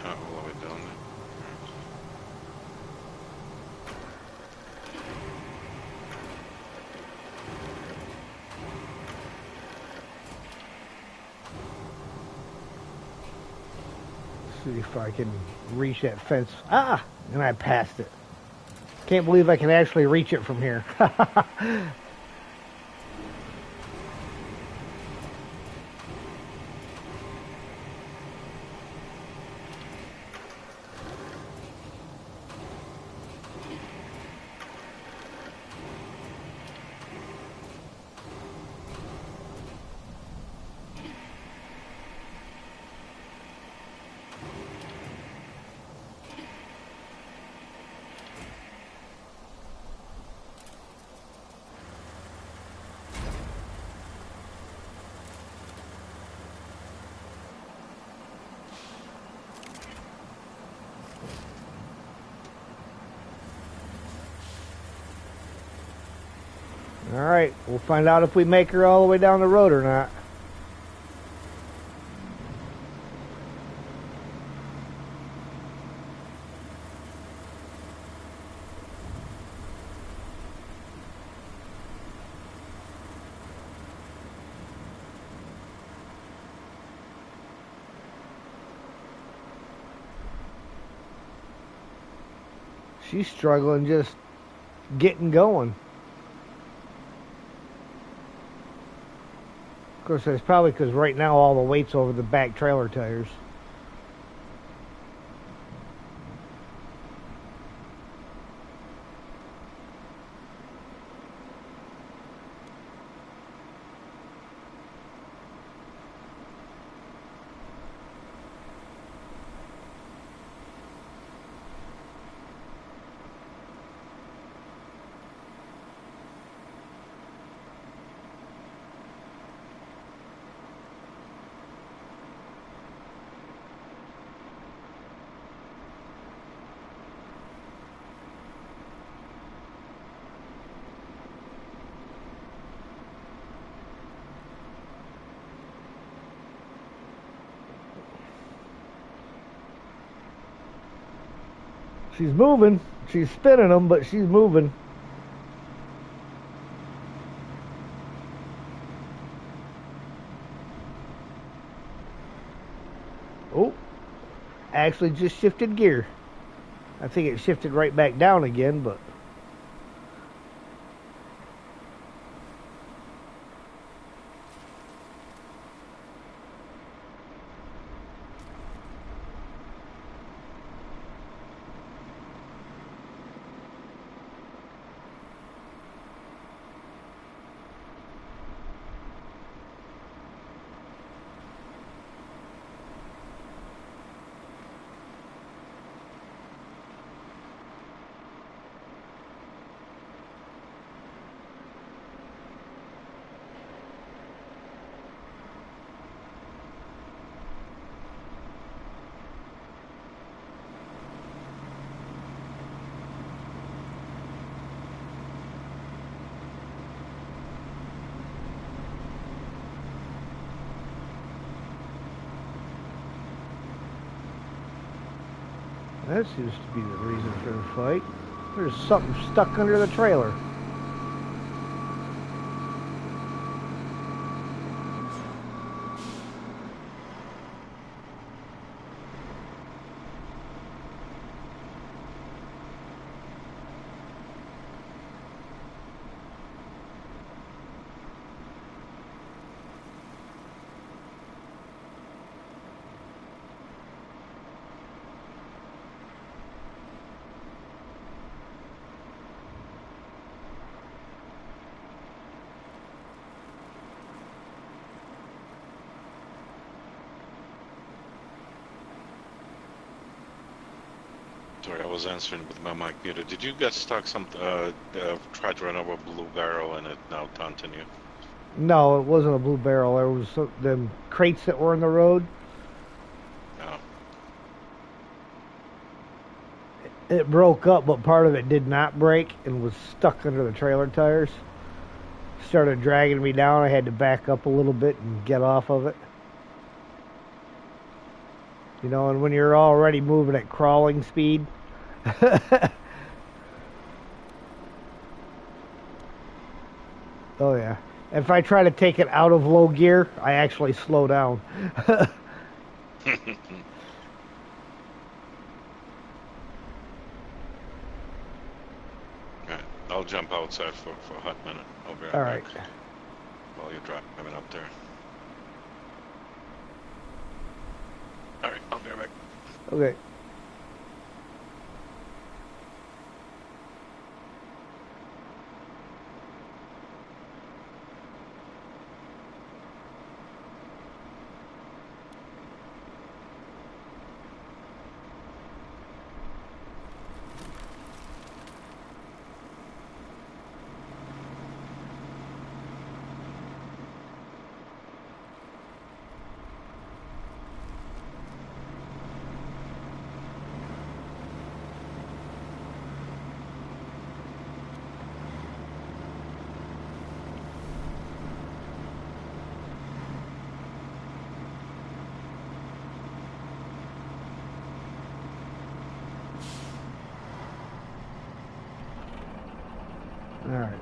All the way down there. See if I can reach that fence. Ah! And I passed it. Can't believe I can actually reach it from here. Alright, we'll find out if we make her all the way down the road or not. She's struggling just getting going. Of course, that's probably because right now all the weight's over the back trailer tires. She's moving. She's spinning them, but she's moving. Oh, actually just shifted gear. I think it shifted right back down again, but... that seems to be the reason for the fight. There's something stuck under the trailer. Sorry, I was answering with my mic muted. Did you get stuck tried to run over a blue barrel and it now taunting you? No, it wasn't a blue barrel. There was them crates that were in the road. No. It broke up, but part of it did not break and was stuck under the trailer tires. Started dragging me down. I had to back up a little bit and get off of it. You know, and when you're already moving at crawling speed. Oh yeah. If I try to take it out of low gear, I actually slow down. Alright, I'll jump outside for a hot minute. I'll be right back while you're driving up there. Alright, I'll be right back. Okay.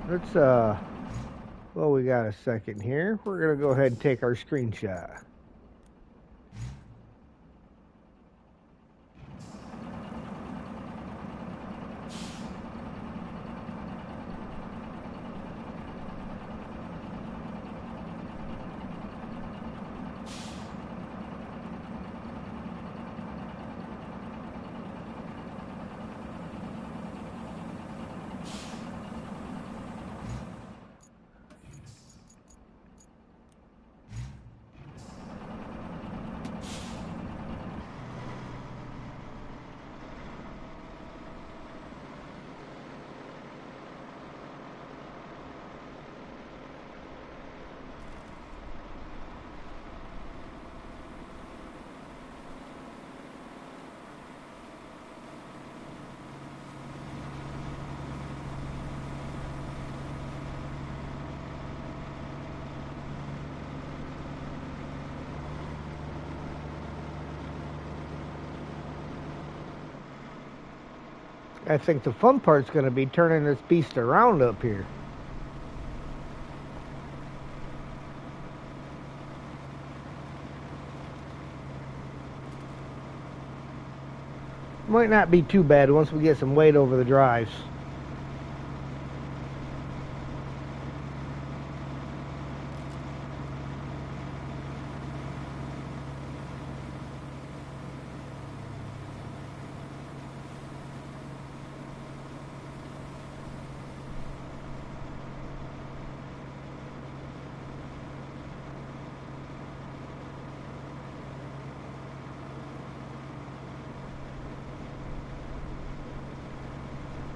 Let's, well, we got a second here. We're going to go ahead and take our screenshot. I think the fun part's going to be turning this beast around up here. Might not be too bad once we get some weight over the drives.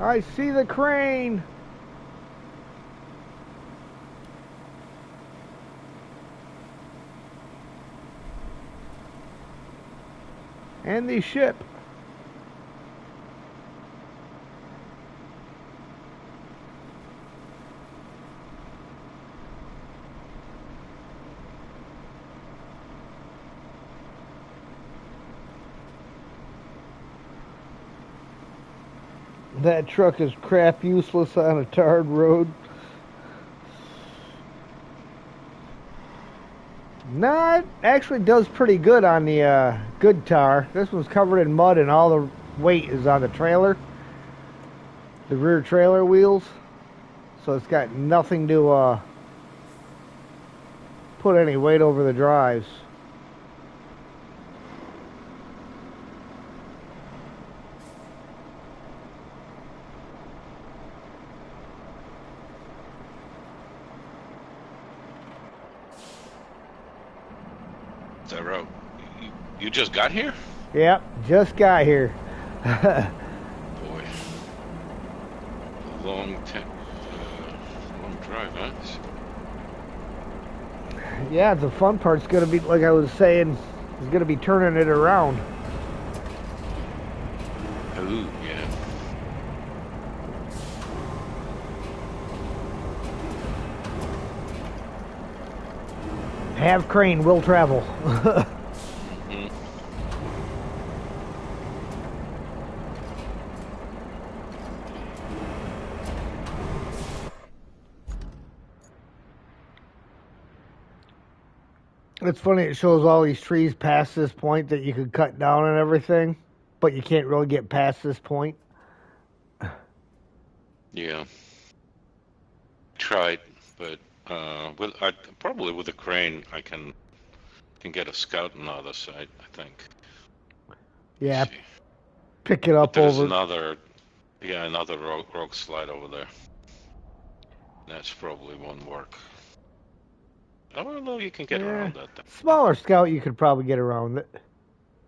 I see the crane. And the ship. That truck is crap useless on a tarred road. Nah, it actually does pretty good on the good tar. This one's covered in mud and all the weight is on the trailer. The rear trailer wheels. So it's got nothing to put any weight over the drives. That road. You just got here? Yep, just got here. Boy. Long drive, huh? Yeah, the fun part's gonna be, like I was saying, is gonna be turning it around. Ooh, yeah. Have crane, will travel. It's funny, it shows all these trees past this point that you could cut down and everything, but you can't really get past this point. Yeah. Tried, but probably with a crane I can get a scout on the other side, I think. Yeah, pick it up but there's over. another rock slide over there. That's probably won't work. I don't know, you can get around that. Smaller scout, you could probably get around it.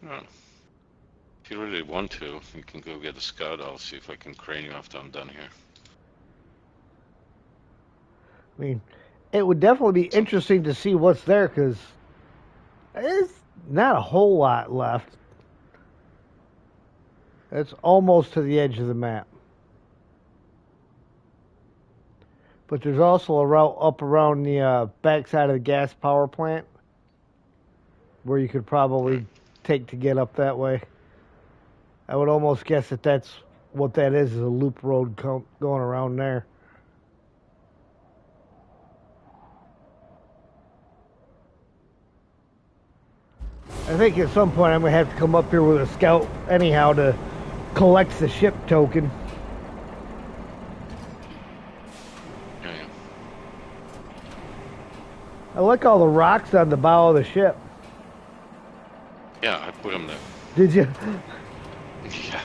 No. If you really want to, you can go get a scout. I'll see if I can crane you after I'm done here. I mean, it would definitely be interesting to see what's there, because there's not a whole lot left. It's almost to the edge of the map. But there's also a route up around the backside of the gas power plant where you could probably take to get up that way. I would almost guess that that's what that is a loop road going around there. I think at some point I'm gonna have to come up here with a scout anyhow to collect the ship token. Yeah, yeah. I like all the rocks on the bow of the ship. Yeah, I put them there. Did you? Yeah.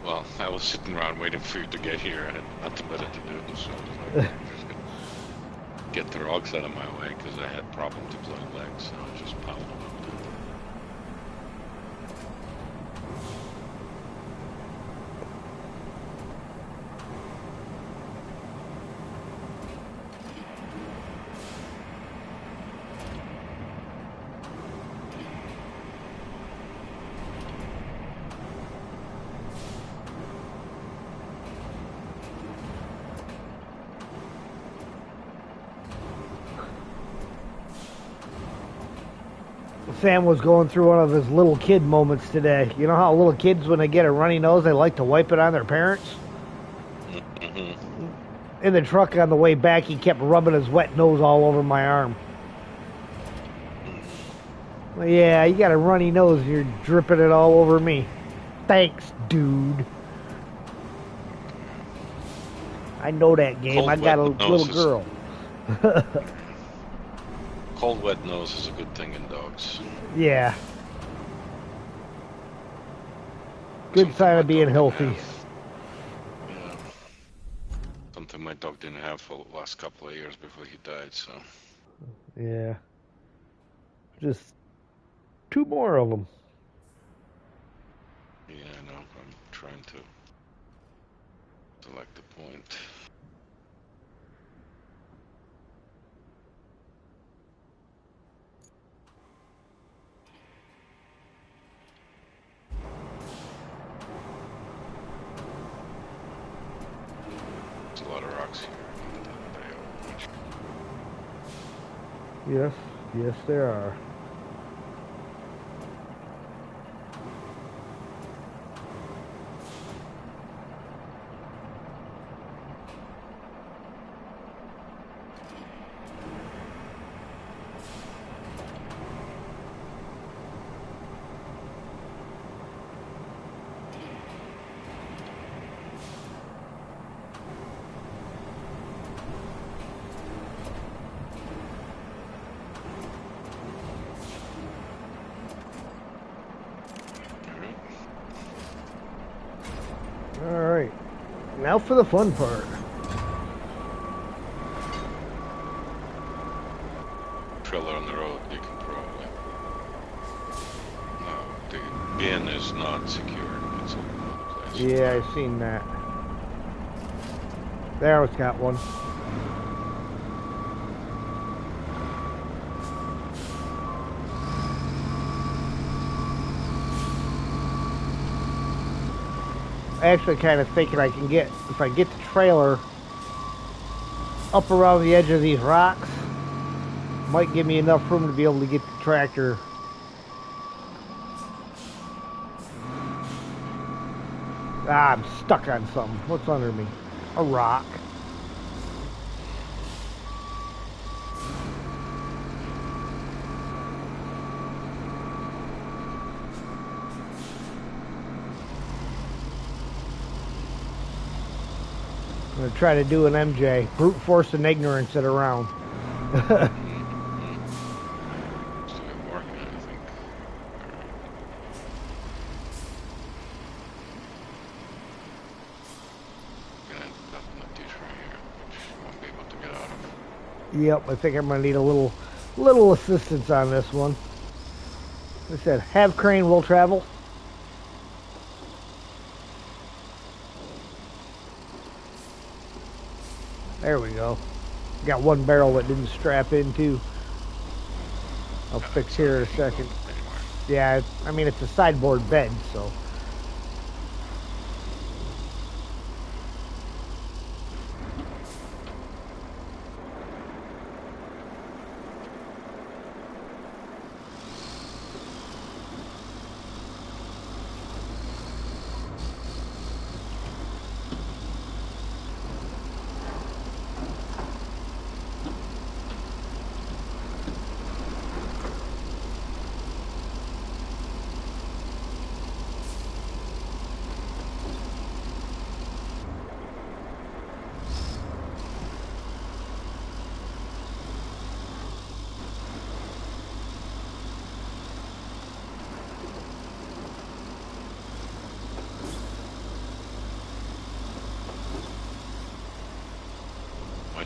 Well, I was sitting around waiting for you to get here. I had nothing better to do, so I was like, just gonna get the rocks out of my way because I had problem deploying legs, so I just piled them up there. Sam was going through one of his little kid moments today. You know how little kids, when they get a runny nose, they like to wipe it on their parents? Mm-hmm. In the truck on the way back, he kept rubbing his wet nose all over my arm. Well, yeah, you got a runny nose and you're dripping it all over me. Thanks, dude. I know that game. Cold, I got a wet little noses. girl. Cold, wet nose is a good thing in dogs. Yeah. Good sign of being healthy. Yeah. Something my dog didn't have for the last couple of years before he died, so. Yeah. Just 2 more of them. Yeah, I know. I'm trying to select the point. There's a lot of rocks here. Yes. Yes, there are. Alright. Now for the fun part. Trailer on the road, you can probably. No, the bin is not secured. It's all over the place. Yeah, I've seen that. There, it's got one. Actually kind of thinking I can get, if I get the trailer up around the edge of these rocks, might give me enough room to be able to get the tractor. Ah, I'm stuck on something. What's under me? A rock. I'm going to try to do an MJ. Brute force and ignorance it around. Yep, I think I'm going to need a little assistance on this one. I said, have crane will travel. There we go. Got one barrel that didn't strap in too. I'll fix here in a second. Yeah, I mean, it's a sideboard bed, so.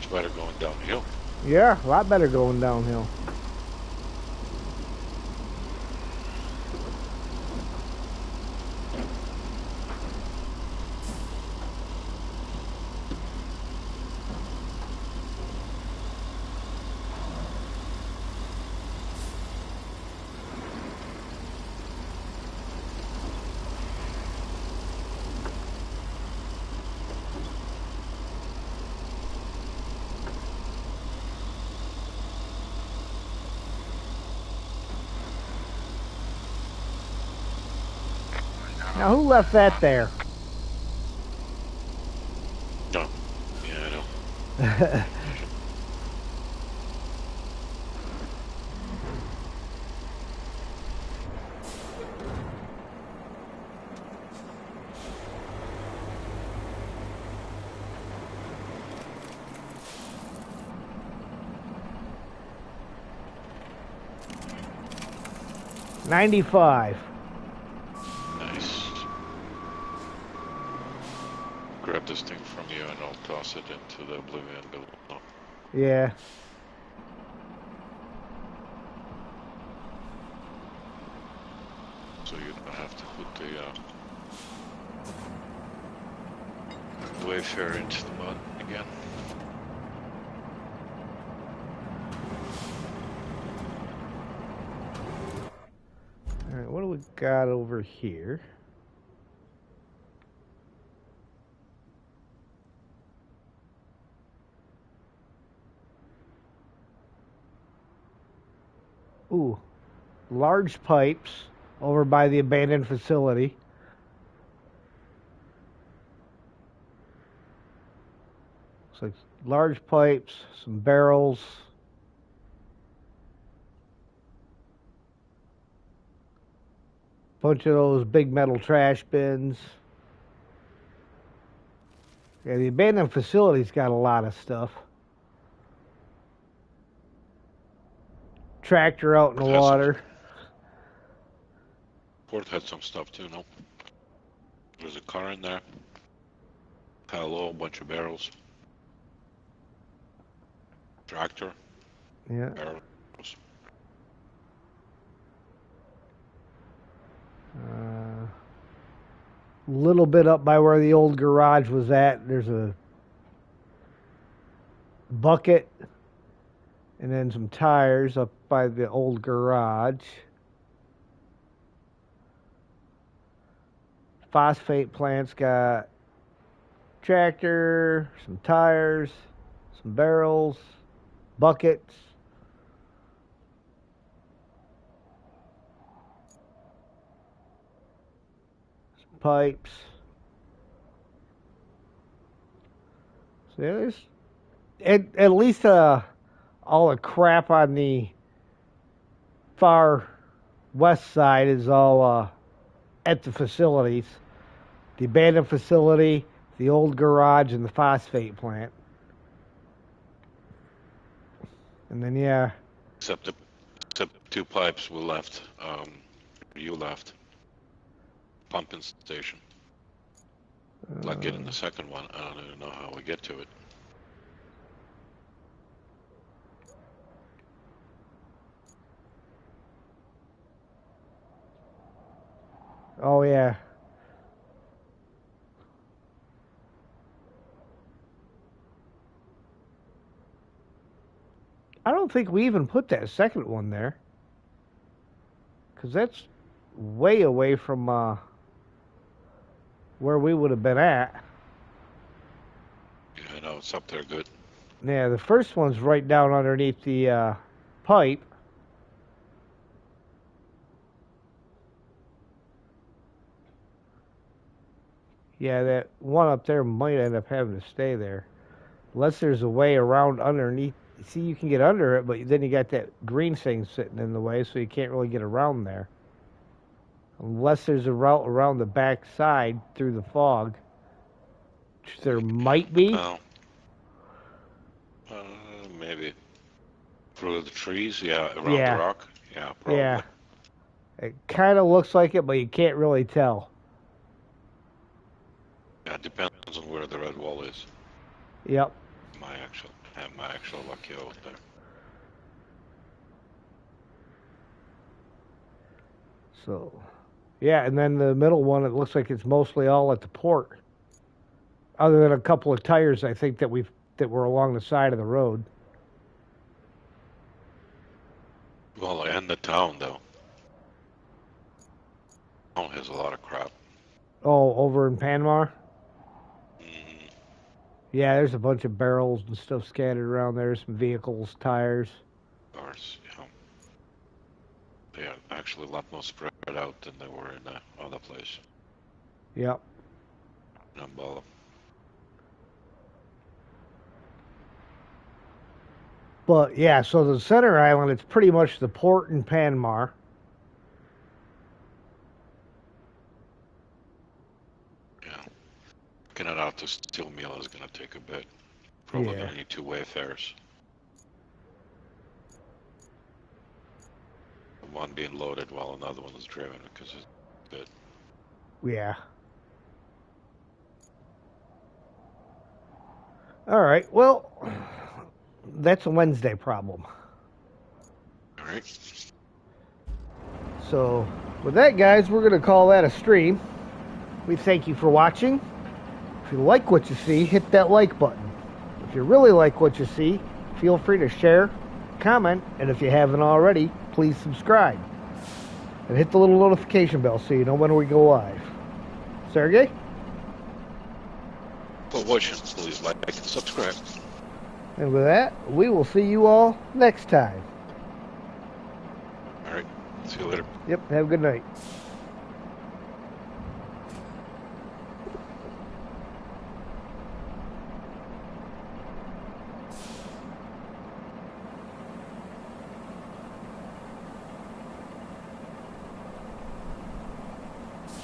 much better going downhill. Yeah, a lot better going downhill. Now, who left that there? No. Yeah, I know. 95. Nice. Grab this thing from you and I'll toss it into the oblivion below. Yeah. So you don't have to put the Wayfarer into the mud again. Alright, what do we got over here? Ooh, large pipes over by the abandoned facility. Looks like large pipes, some barrels. Bunch of those big metal trash bins. Yeah, the abandoned facility's got a lot of stuff. Tractor out in the water. Port had some stuff too, no? There's a car in there. Hello, a bunch of barrels. Tractor. Yeah. Barrels. Little bit up by where the old garage was at, there's a bucket and then some tires up by the old garage. Phosphate plant's got tractor, some tires, some barrels, buckets. Some pipes. So yeah, there's at least all the crap on the far west side is all at the facilities. The abandoned facility, the old garage, and the phosphate plant. And then, yeah. Except the two pipes were left. You left. Pumping station. Like getting the second one. I don't even know how we get to it. Oh, yeah. I don't think we even put that second one there. Because that's way away from where we would have been at. Yeah, I know, it's up there good. Yeah, the first one's right down underneath the pipe. Yeah, that one up there might end up having to stay there. Unless there's a way around underneath. See, you can get under it, but then you got that green thing sitting in the way, so you can't really get around there. Unless there's a route around the back side through the fog. Which there might be. Well, maybe. Through the trees, yeah, around the rock. Yeah, probably. Yeah. It kind of looks like it, but you can't really tell. Yeah, it depends on where the red wall is. Yep. My actual have my actual lucky out there. So, yeah, and then the middle one, it looks like it's mostly all at the port. Other than a couple of tires, I think that were along the side of the road. Well, and the town though. Town has a lot of crap. Oh, over in Panama? Mm-hmm. Yeah, there's a bunch of barrels and stuff scattered around there, some vehicles, tires. Of course, they are actually a lot more spread out than they were in the other place. Yep. Umbrella. But yeah, so the center island, it's pretty much the port in Panama. Yeah. Getting it out to Steel Mill is going to take a bit. Probably going to need two-way fares. One being loaded while another one is driven because it's good. Yeah. All right. Well, that's a Wednesday problem. All right. So, with that, guys, we're going to call that a stream. We thank you for watching. If you like what you see, hit that like button. If you really like what you see, feel free to share, comment, and if you haven't already, please subscribe. And hit the little notification bell so you know when we go live. Sergey? For watching, please like and subscribe. And with that, we will see you all next time. All right. See you later. Yep, have a good night.